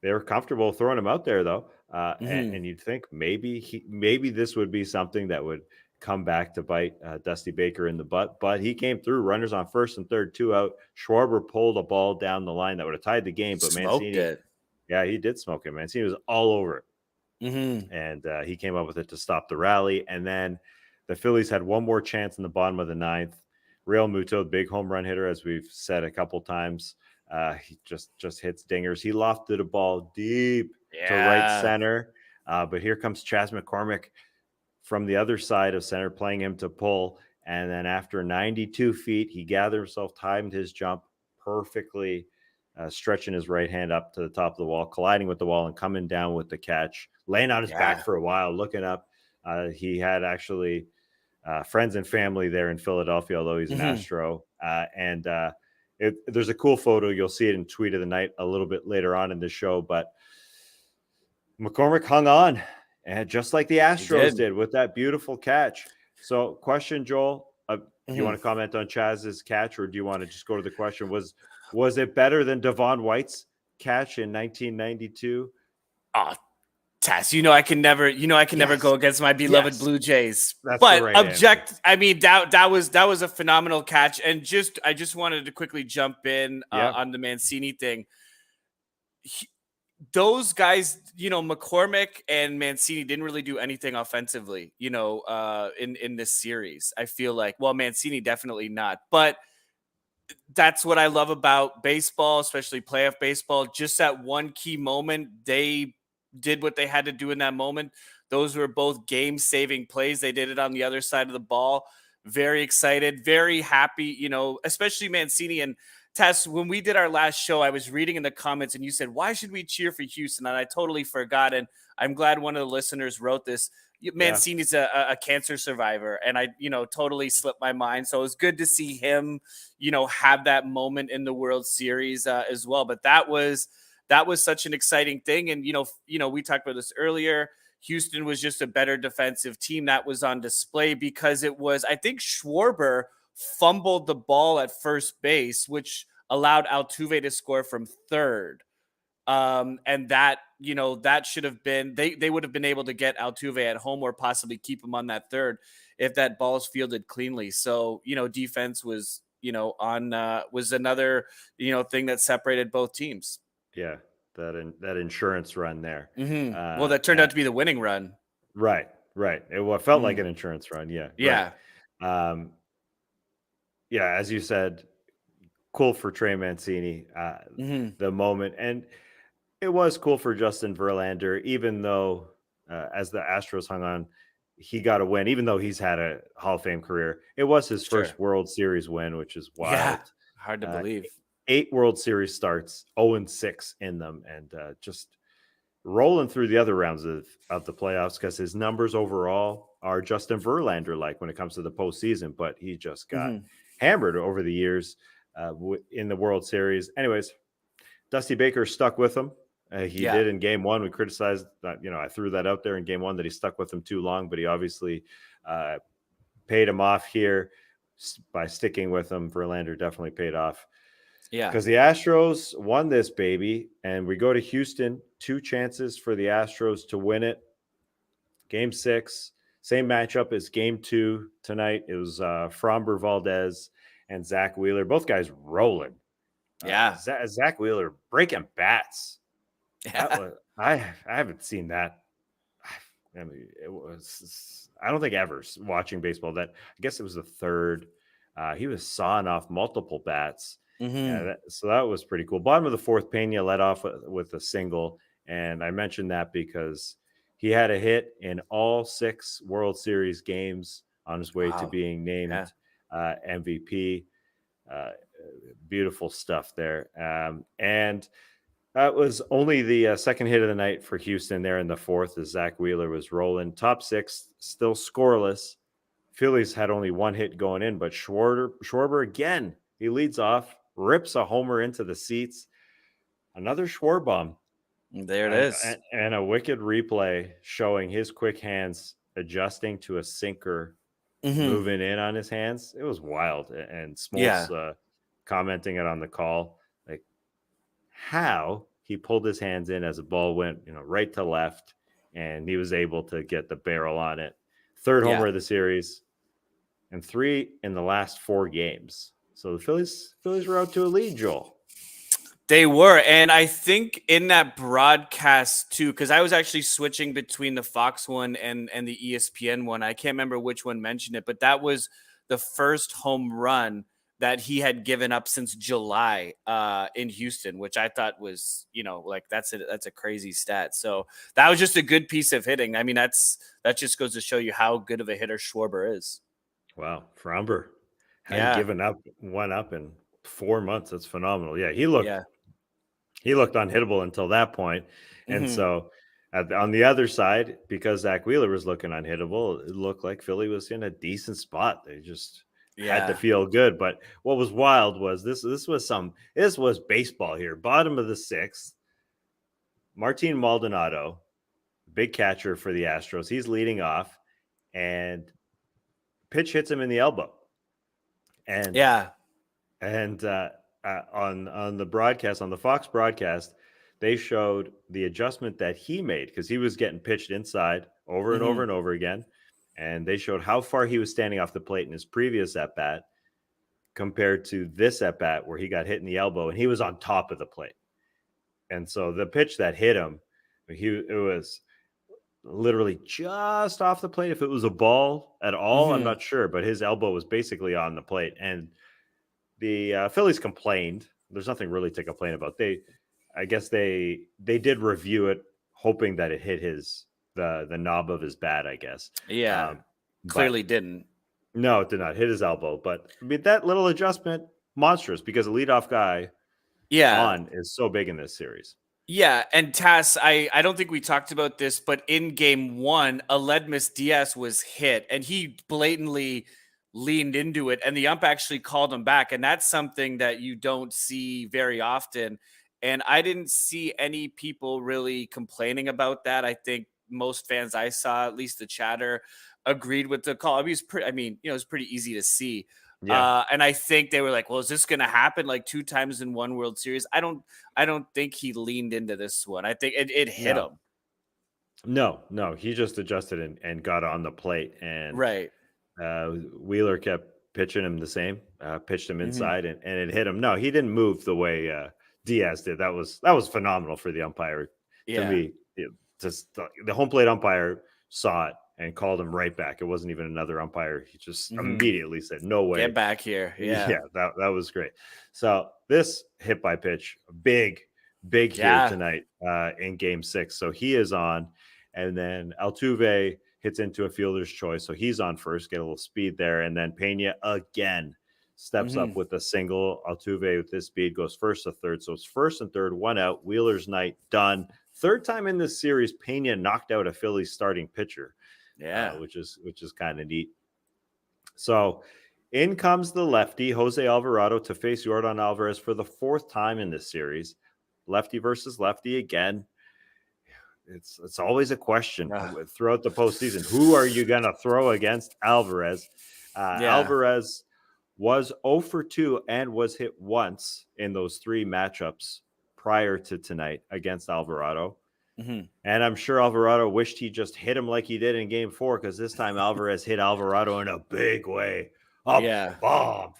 They were comfortable throwing him out there, though, and you'd think maybe this would be something that would come back to bite Dusty Baker in the butt, but he came through. Runners on first and third, 2 out. Schwarber pulled a ball down the line that would have tied the game, but Mancini, he did smoke it. Mancini was all over it. And he came up with it to stop the rally. And then the Phillies had one more chance in the bottom of the 9th. Real Muto, big home run hitter, as we've said a couple times. He just hits dingers. He lofted a ball deep to right center. But here comes Chas McCormick from the other side of center, playing him to pull. And then after 92 feet, he gathered himself, timed his jump perfectly, stretching his right hand up to the top of the wall, colliding with the wall and coming down with the catch, laying on his back for a while, looking up. He had actually friends and family there in Philadelphia, although he's an Astro. There's a cool photo. You'll see it in Tweet of the Night a little bit later on in the show. But McCormick hung on, and just like the Astros did with that beautiful catch. So question, Joel, do you want to comment on Chaz's catch, or do you want to just go to the question? Was it better than Devon White's catch in 1992?
Taz, I can never go against my beloved Blue Jays.
That's
but
the right answer.
I mean, that was a phenomenal catch. And I just wanted to quickly jump in on the Mancini thing. Those guys, McCormick and Mancini didn't really do anything offensively, in this series. I feel like, well, Mancini definitely not, but that's what I love about baseball, especially playoff baseball. Just at one key moment, they did what they had to do in that moment. Those were both game-saving plays. They did it on the other side of the ball. Very excited, very happy, especially Mancini. And Tess, when we did our last show, I was reading in the comments and you said, why should we cheer for Houston? And I totally forgot. And I'm glad one of the listeners wrote this. Mancini's a cancer survivor, and I, totally slipped my mind. So it was good to see him, have that moment in the World Series as well. But that was such an exciting thing. And, we talked about this earlier. Houston was just a better defensive team. That was on display because I think Schwarber fumbled the ball at first base, which allowed Altuve to score from third. And that, that should have been, they would have been able to get Altuve at home or possibly keep him on that third if that ball is fielded cleanly. So, defense was, was another, thing that separated both teams.
Yeah. That insurance run there.
Well, that turned out to be the winning run.
Right. It felt like an insurance run. Yeah.
Yeah.
Right. As you said, cool for Trey Mancini, the moment. And it was cool for Justin Verlander, even though as the Astros hung on, he got a win, even though he's had a Hall of Fame career. It was his first World Series win, which is wild.
Yeah, hard to believe.
8 World Series starts, 0-6 in them, and just rolling through the other rounds of the playoffs because his numbers overall are Justin Verlander-like when it comes to the postseason, but he just got hammered over the years in the World Series. Anyways, Dusty Baker stuck with him. He did in game 1. We criticized that, I threw that out there in game 1 that he stuck with him too long, but he obviously paid him off here by sticking with him. Verlander definitely paid off.
Yeah.
Because the Astros won this baby, and we go to Houston, 2 chances for the Astros to win it. Game 6, same matchup as game 2 tonight. It was Framber Valdez and Zach Wheeler, both guys rolling.
Yeah.
Zach Wheeler breaking bats.
Yeah.
I haven't seen that. I mean, I don't think ever watching baseball that, I guess it was the third. He was sawing off multiple bats. So that was pretty cool. Bottom of the 4th, Pena led off with a single. And I mentioned that because He had a hit in all 6 World Series games on his way to
Wow.
being named MVP. Beautiful stuff there. And that was only the second hit of the night for Houston there in the 4th as Zach Wheeler was rolling. Top 6, still scoreless. Phillies had only 1 hit going in, but Schwarber again, he leads off, rips a homer into the seats. Another Schwarber bomb.
There it is.
And a wicked replay showing his quick hands adjusting to a sinker moving in on his hands. It was wild. And Smoltz commenting it on the call, like how he pulled his hands in as the ball went, right to left, and he was able to get the barrel on it. 3rd homer of the series, and 3 in the last 4 games. So the Phillies were out to a lead, Joel.
They were. And I think in that broadcast too, because I was actually switching between the Fox one and the ESPN one. I can't remember which one mentioned it, but that was the first home run that he had given up since July in Houston, which I thought was, like that's a crazy stat. So that was just a good piece of hitting. I mean, that just goes to show you how good of a hitter Schwarber is.
Wow. Fromber hadn't given up one up in 4 months. That's phenomenal. Yeah. He looked unhittable until that point. And so on the other side, because Zach Wheeler was looking unhittable, it looked like Philly was in a decent spot. They just had to feel good. But what was wild was this was baseball here. Bottom of the 6th, Martin Maldonado, big catcher for the Astros. He's leading off, and pitch hits him in the elbow. And on the broadcast, on the Fox broadcast, they showed the adjustment that he made because he was getting pitched inside over and over and over again. And they showed how far he was standing off the plate in his previous at-bat compared to this at-bat where he got hit in the elbow and he was on top of the plate. And so the pitch that hit him, it was literally just off the plate. If it was a ball at all, I'm not sure, but his elbow was basically on the plate. And the Phillies complained. There's nothing really to complain about. I guess they did review it, hoping that it hit the knob of his bat, I guess.
Yeah. Clearly didn't.
No, it did not hit his elbow. But I mean, that little adjustment, monstrous, because a leadoff guy is so big in this series.
Yeah, and Tass, I don't think we talked about this, but in game 1, Aledmus Diaz was hit, and he blatantly leaned into it, and the ump actually called him back, and that's something that you don't see very often. And I didn't see any people really complaining about that. I think most fans I saw, at least the chatter, agreed with the call. It was pretty easy to see. Yeah. And I think they were like, well, is this going to happen like 2 times in one World Series? I don't think he leaned into this one. I think it hit him.
No, he just adjusted and got on the plate. And Wheeler kept pitching him the same, pitched him inside and it hit him. No, he didn't move the way Diaz did. That was phenomenal for the umpire. To me, the home plate umpire saw it and called him right back. It wasn't even another umpire. He just immediately said, no way.
Get back here. Yeah,
that was great. So this hit by pitch, big here tonight in game 6. So he is on. And then Altuve hits into a fielder's choice. So he's on first, get a little speed there. And then Pena again steps up with a single. Altuve with this speed goes first to third. So it's first and third, 1 out. Wheeler's night done. 3rd time in this series, Pena knocked out a Phillies starting pitcher. Which is kind of neat. So in comes the lefty, Jose Alvarado, to face Yordan Alvarez for the 4th time in this series. Lefty versus lefty again. It's always a question throughout the postseason. Who are you going to throw against Alvarez? Alvarez was 0 for 2 and was hit once in those 3 matchups prior to tonight against Alvarado. And I'm sure Alvarado wished he just hit him like he did in game 4, because this time Alvarez hit Alvarado in a big way. Bomb,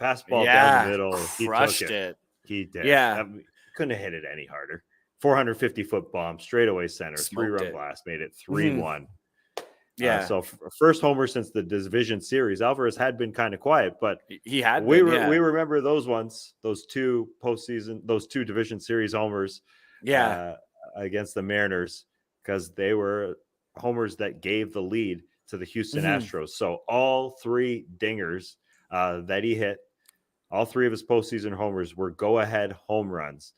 fastball down the middle.
Crushed it.
He did. Yeah. Couldn't have hit it any harder. 450-foot bomb, straightaway center, 3-run blast, made it 3-1. So first homer since the division series. Alvarez had been kind of quiet, but we remember those ones, those 2 division series homers. Against the Mariners, because they were homers that gave the lead to the Houston Astros. So all 3 dingers that he hit, all 3 of his postseason homers were go-ahead home runs.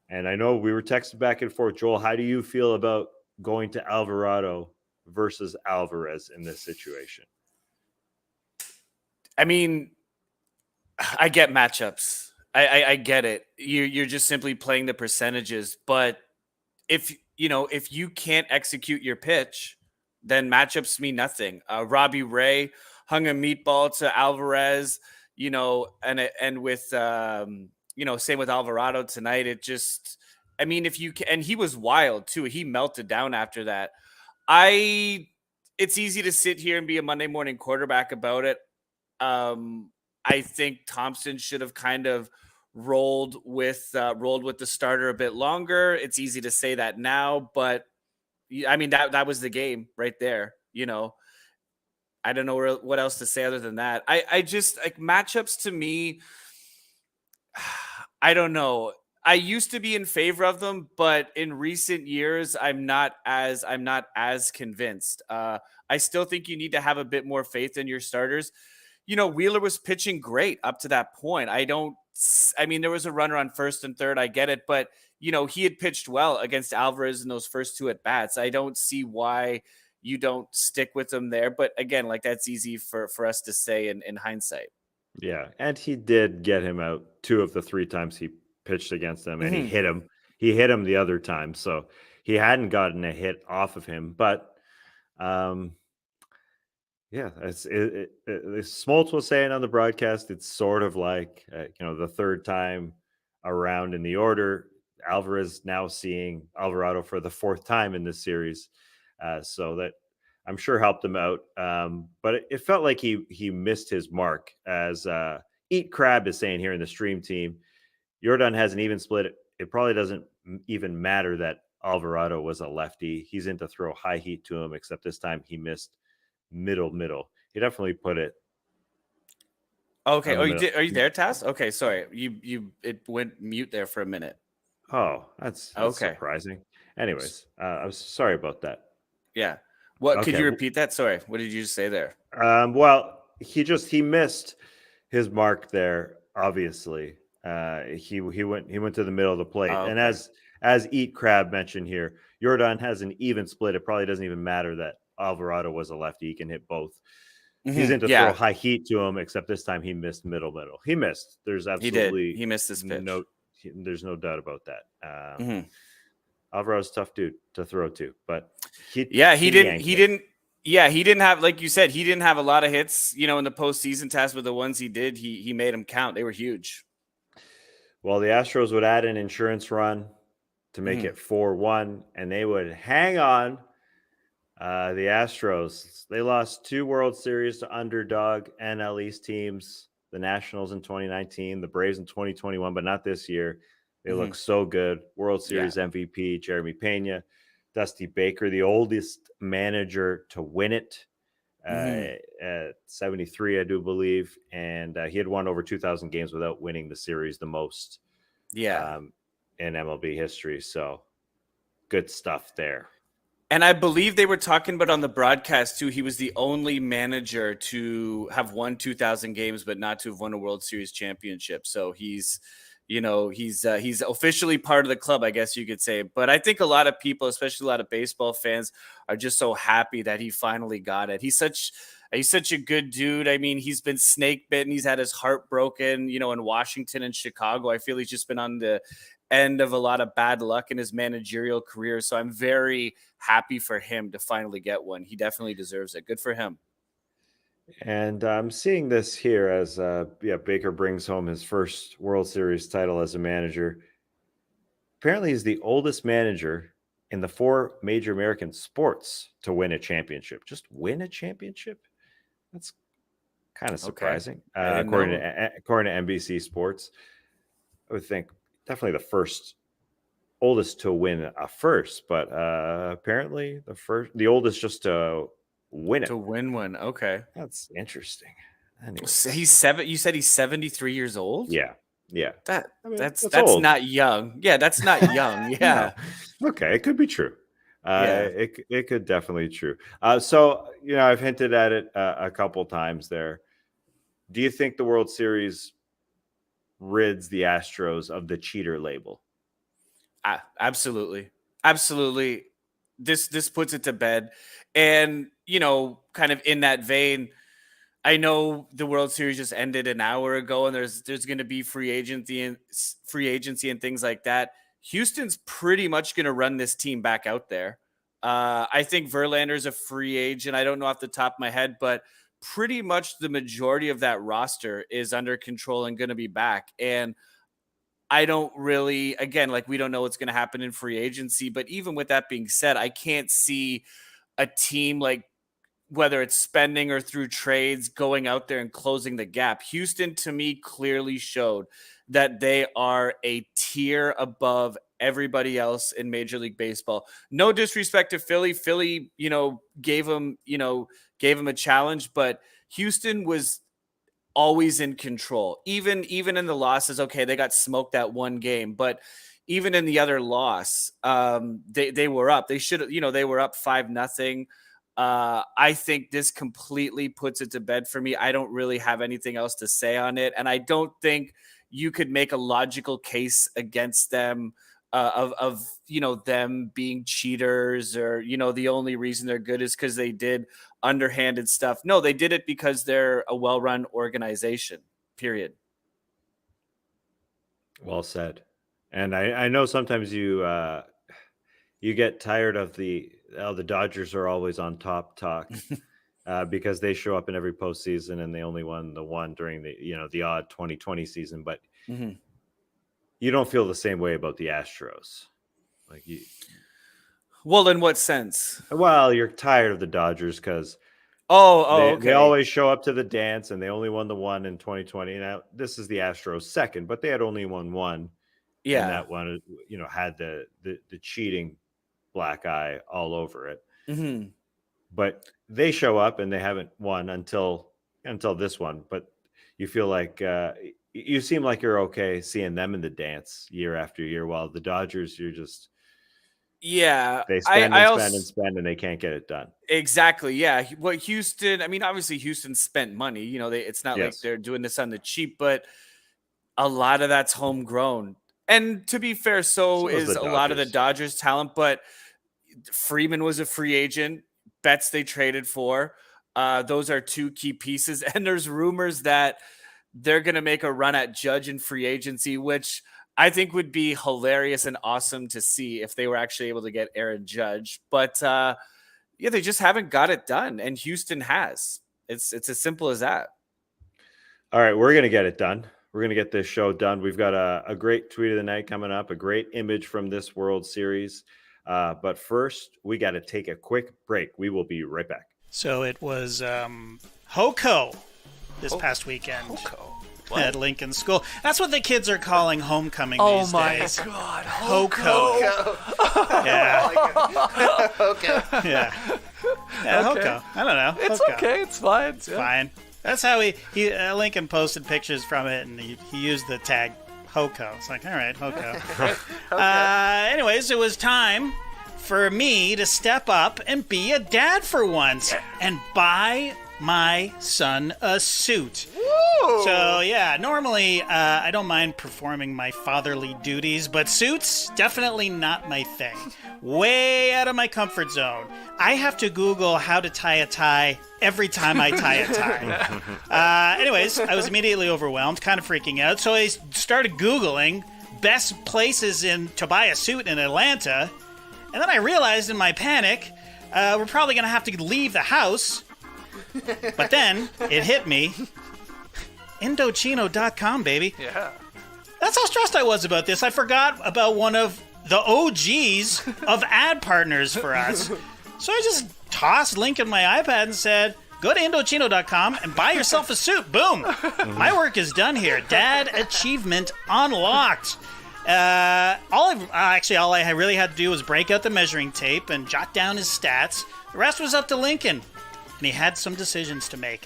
And I know we were texting back and forth. Joel, how do you feel about going to Alvarado versus Alvarez in this situation?
I mean, I get matchups. I get it. You're just simply playing the percentages. But if you can't execute your pitch, then matchups mean nothing. Robbie Ray hung a meatball to Alvarez, and with same with Alvarado tonight. It just, I mean, if you can, and he was wild too. He melted down after that. It's easy to sit here and be a Monday morning quarterback about it. I think Thompson should have kind of rolled with the starter a bit longer. It's easy to say that now, but I mean, that was the game right there. I don't know what else to say other than that. I just, like, matchups to me, I don't know. I used to be in favor of them, but in recent years, I'm not as convinced. I still think you need to have a bit more faith in your starters. Wheeler was pitching great up to that point. There was a runner on first and third. I get it, but he had pitched well against Alvarez in those first 2 at bats. I don't see why you don't stick with him there. But again, like, that's easy for us to say in hindsight.
Yeah, and he did get him out 2 of the 3 times he pitched against him, and he hit him. He hit him the other time, so he hadn't gotten a hit off of him. But yeah, as Smoltz was saying on the broadcast, it's sort of like the 3rd time around in the order. Alvarez now seeing Alvarado for the 4th time in this series, so that I'm sure helped him out. But it felt like he missed his mark, as Eat Crab is saying here in the stream team. Jordan has an even split. It probably doesn't even matter that Alvarado was a lefty. He's in to throw high heat to him, except this time he missed middle. He definitely put it.
Okay. Oh, you did. Are you there, Tass? Okay. Sorry. It went mute there for a minute.
Oh, that's okay. Surprising. Anyways, I was sorry about that.
Yeah. What? Could you repeat that? Sorry. What did you just say there?
Well, he missed his mark there. Obviously, he went to the middle of the plate, and as Eat Crab mentioned here, Jordan has an even split. It probably doesn't even matter that Alvarado was a lefty. He can hit both. He's in to throw high heat to him, except this time he missed middle. He missed. There's absolutely
he missed his pitch.
There's no doubt about that. Alvaro's a tough dude to throw to, but he didn't have, like you said, he didn't have a lot of hits, in the postseason test, but the ones he did, he made them count. They were huge. Well, the Astros would add an insurance run to make it 4-1, and they would hang on. The Astros, they lost 2 World Series to underdog NL East teams, the Nationals in 2019, the Braves in 2021, but not this year. They look so good. World Series MVP, Jeremy Pena, Dusty Baker, the oldest manager to win it at 73, I do believe. And he had won over 2,000 games without winning the series the most in MLB history. So good stuff there.
And I believe they were talking about on the broadcast too, he was the only manager to have won 2,000 games, but not to have won a World Series championship. So he's officially part of the club, I guess you could say. But I think a lot of people, especially a lot of baseball fans, are just so happy that he finally got it. He's such a good dude. I mean, he's been snake bitten. He's had his heart broken, in Washington and Chicago. I feel he's just been on the end of a lot of bad luck in his managerial career. So I'm very happy for him to finally get one. He definitely deserves it. Good for him.
And I'm seeing this here as Baker brings home his first World Series title as a manager. Apparently, he's the oldest manager in the 4 major American sports to win a championship. Just win a championship? That's kind of surprising. Okay. According to NBC Sports, I would think definitely the oldest to win a first, but apparently the oldest just to win it.
To win one. Okay.
That's interesting.
Anyways. He's 7. You said he's 73 years old?
Yeah.
That's not young. Yeah, that's not young. Yeah.
No. Okay, it could be true. It could definitely be true. So, I've hinted at it a couple times there. Do you think the World Series rids the Astros of the cheater label?
Absolutely. This puts it to bed. And, kind of in that vein, I know the World Series just ended an hour ago, and there's going to be free agency and things like that. Houston's pretty much going to run this team back out there. I think Verlander's a free agent. I don't know off the top of my head, but pretty much the majority of that roster is under control and going to be back. And I don't really, again, we don't know what's going to happen in free agency. But even with that being said, I can't see a team whether it's spending or through trades going out there and closing the gap. Houston, to me, clearly showed that they are a tier above everybody else in Major League Baseball. No disrespect to Philly. Philly, gave them a challenge, but Houston was always in control. Even in the losses, okay, they got smoked that one game, but even in the other loss, they were up. They should have, they were up 5-0. I think this completely puts it to bed for me. I don't really have anything else to say on it, and I don't think you could make a logical case against them of them being cheaters, or the only reason they're good is because they did underhanded stuff. No, they did it because they're a well-run organization, period.
Well said. And I know sometimes you get tired of the Dodgers are always on top talk because they show up in every postseason and they only won the one during the odd 2020 season. But you don't feel the same way about the Astros.
Well, in what sense?
Well, you're tired of the Dodgers because they always show up to the dance, and they only won the one in 2020. Now, this is the Astros' second, but they had only won one. Yeah, and that one, had the cheating black eye all over it. Mm-hmm. But they show up and they haven't won until this one. But you feel like you seem like you're okay seeing them in the dance year after year, while the Dodgers, you're just they spend and spend and they can't get it done.
Exactly. Yeah. What Houston? I mean, obviously Houston spent money. It's not like they're doing this on the cheap, but a lot of that's homegrown. And to be fair, so is a lot of the Dodgers talent, but Freeman was a free agent. Betts they traded for. Those are two key pieces. And there's rumors that they're going to make a run at Judge in free agency, which I think would be hilarious and awesome to see if they were actually able to get Aaron Judge. But they just haven't got it done. And Houston has. It's as simple as that.
All right, we're going to get it done. We're going to get this show done. We've got a great tweet of the night coming up, a great image from this World Series. But first, we got to take a quick break. We will be right back.
So it was Hoco this past weekend at Lincoln School. That's what the kids are calling homecoming these days.
Oh, my God.
Hoco. Yeah.
Okay.
Yeah. Yeah,
Okay.
Hoco. I don't know.
It's
Hoco.
okay. It's fine.
It's fine. That's how he Lincoln posted pictures from it, and he used the tag Hoco. It's like, all right, Hoco. Anyways, it was time for me to step up and be a dad for once and buy my son a suit.
Woo!
So, yeah, normally I don't mind performing my fatherly duties, but suits, definitely not my thing. Way out of my comfort zone. I have to Google how to tie a tie every time I tie a tie. Anyways, I was immediately overwhelmed, kind of freaking out, so I started Googling best places to buy a suit in Atlanta, and then I realized in my panic, we're probably going to have to leave the house. But then it hit me. Indochino.com, baby.
Yeah.
That's how stressed I was about this. I forgot about one of the OGs of ad partners for us. So I just tossed link in my iPad and said, go to Indochino.com and buy yourself a suit. Boom. My work is done here. Dad achievement unlocked. All I really had to do was break out the measuring tape and jot down his stats. The rest was up to Lincoln. And he had some decisions to make.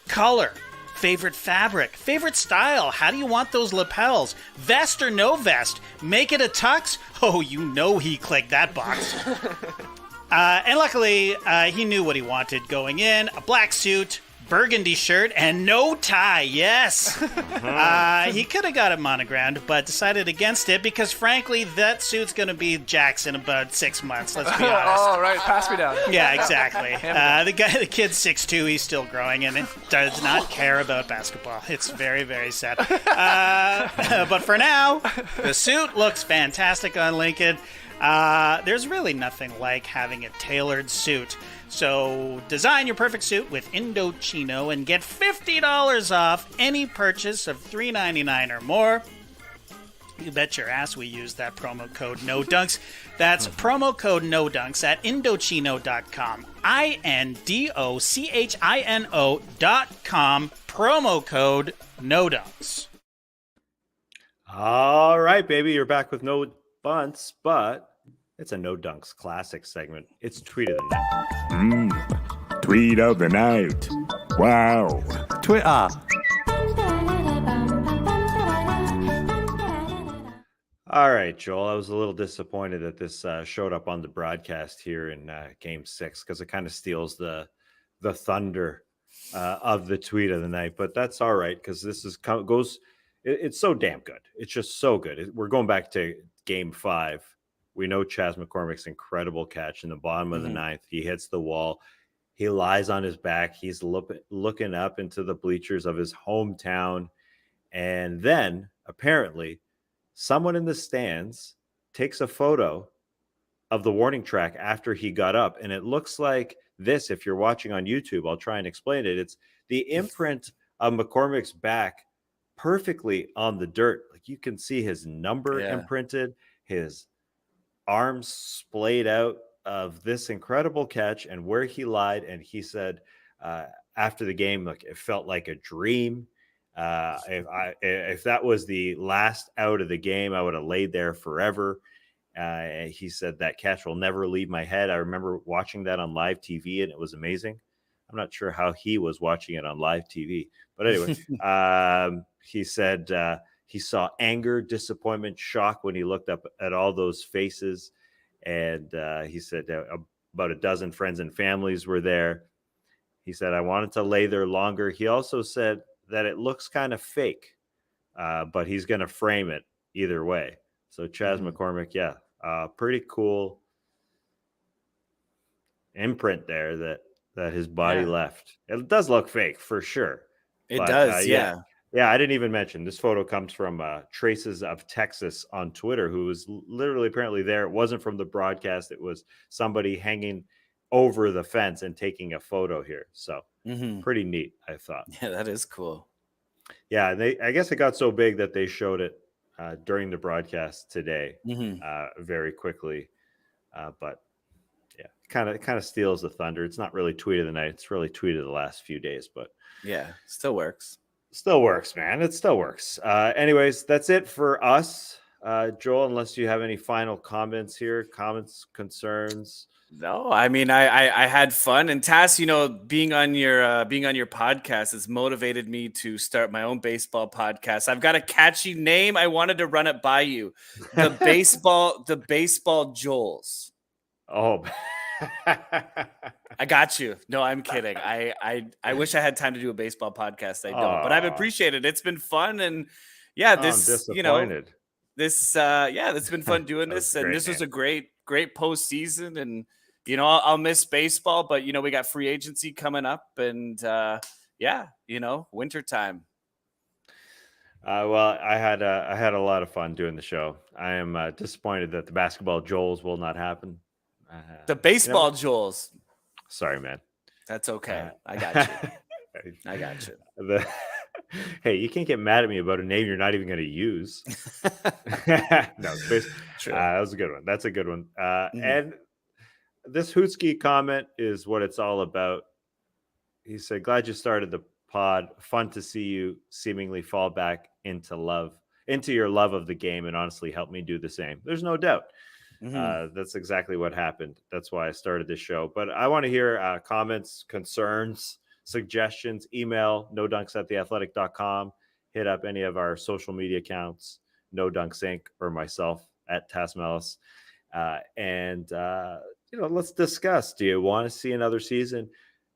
Color, favorite fabric, favorite style. How do you want those lapels? Vest or no vest? Make it a tux? Oh, you know he clicked that box. And luckily, he knew what he wanted going in. A black suit, burgundy shirt, and no tie. Yes. He could have got it monogrammed, but decided against it because, frankly, that suit's going to be Jack's in about 6 months. Let's be honest.
Oh, right. Pass me down.
Yeah, exactly. The kid's 6'2", he's still growing and does not care about basketball. It's very, very sad. But for now, the suit looks fantastic on Lincoln. There's really nothing like having a tailored suit. So design your perfect suit with Indochino and get $50 off any purchase of $3.99 or more. You bet your ass we use that promo code NODUNKS. That's promo code NODUNKS at Indochino.com. Indochino.com. Promo code NODUNKS.
All right, baby, you're back with no bunts, but it's a no dunks classic segment. It's tweet of the night.
Tweet of the night. Wow.
Twitter.
All right, Joel. I was a little disappointed that this showed up on the broadcast here in Game 6 because it kind of steals the thunder of the tweet of the night. But that's all right because this is it's so damn good. It's just so good. We're going back to Game 5. We know Chas McCormick's incredible catch in the bottom of the ninth. He hits the wall. He lies on his back. He's looking up into the bleachers of his hometown. And then, apparently, someone in the stands takes a photo of the warning track after he got up. And it looks like this, if you're watching on YouTube, I'll try and explain it. It's the imprint of McCormick's back perfectly on the dirt. Like you can see his number imprinted, his arms splayed out of this incredible catch and where he lied. And he said after the game, look, it felt like a dream. If that was the last out of the game, I would have laid there forever. He said that catch will never leave my head. I remember watching that on live TV and it was amazing. I'm not sure how he was watching it on live TV, but anyway, he said he saw anger, disappointment, shock when he looked up at all those faces. And he said about a dozen friends and families were there. He said, I wanted to lay there longer. He also said that it looks kind of fake, but he's going to frame it either way. So Chas McCormick, pretty cool imprint there that his body left. It does look fake for sure.
It does, yeah.
Yeah, I didn't even mention this photo comes from Traces of Texas on Twitter, who was literally apparently there. It wasn't from the broadcast. It was somebody hanging over the fence and taking a photo here. So pretty neat, I thought.
Yeah, that is cool.
Yeah, I guess it got so big that they showed it during the broadcast today very quickly. But yeah, kind of steals the thunder. It's not really tweet of the night. It's really tweet of the last few days, but
yeah, still works.
Still works, man. It still works. Anyways, that's it for us. Joel, unless you have any final comments here, concerns.
No, I mean, I had fun, and Tass, being on your podcast has motivated me to start my own baseball podcast. I've got a catchy name. I wanted to run it by you. The baseball Joels.
Oh,
I got you. No, I'm kidding. I wish I had time to do a baseball podcast. I don't, but I've appreciated it. It's been fun, and this, it's been fun doing this, and this was a great postseason, and I'll miss baseball, but we got free agency coming up, and winter time.
Well, I had a lot of fun doing the show. I am disappointed that the basketball Joels will not happen.
The baseball Joels.
Sorry, man.
That's okay. I got you. I got you.
Hey, you can't get mad at me about a name you're not even going to use. No, true. That was a good one. That's a good one. And this Hootski comment is what it's all about. He said, glad you started the pod. Fun to see you seemingly fall back into your love of the game, and honestly help me do the same. There's no doubt. That's exactly what happened. That's why I started this show. But I want to hear comments, concerns, suggestions. Email nodunks@theathletic.com. Hit up any of our social media accounts, No Dunks Inc. or myself at Melas. And let's discuss. Do you want to see another season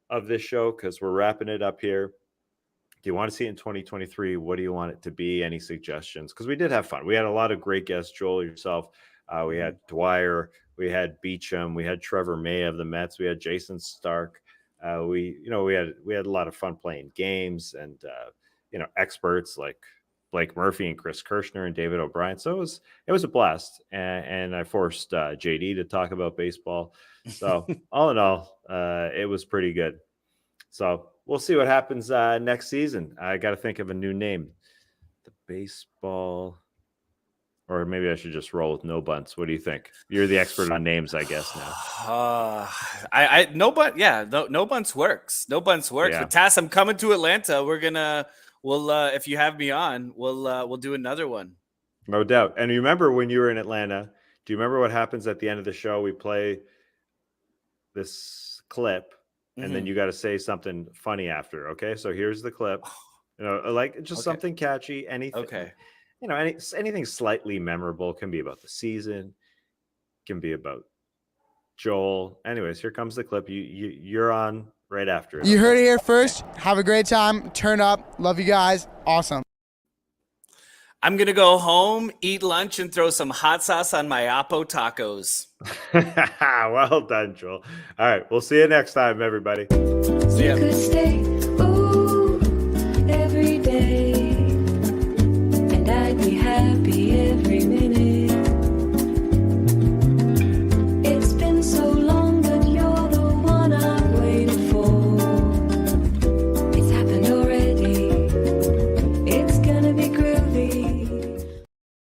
of this show? Because we're wrapping it up here. Do you want to see it in 2023? What do you want it to be? Any suggestions? Because we did have fun. We had a lot of great guests, Joel, yourself. We had Dwyer. We had Beecham. We had Trevor May of the Mets. We had Jason Stark. We had a lot of fun playing games and, experts like Blake Murphy and Chris Kirshner and David O'Brien. So it was a blast. And I forced JD to talk about baseball. So all in all, it was pretty good. So we'll see what happens next season. I got to think of a new name. The baseball, or maybe I should just roll with no bunts. What do you think? You're the expert on names, I guess now.
No bunts works. No bunts works.
Yeah.
But Tass, I'm coming to Atlanta. We'll if you have me on, we'll do another one.
No doubt. And you remember when you were in Atlanta? Do you remember what happens at the end of the show? We play this clip. And then you got to say something funny after. Okay. So here's the clip, like just something catchy, anything, anything slightly memorable. Can be about the season, can be about Joel. Anyways, here comes the clip. You're on right after it.
You heard it here first. Have a great time. Turn up. Love you guys. Awesome.
I'm going to go home, eat lunch, and throw some hot sauce on my Apo tacos.
Well done, Joel. All right. We'll see you next time, everybody.
See ya.
Could stay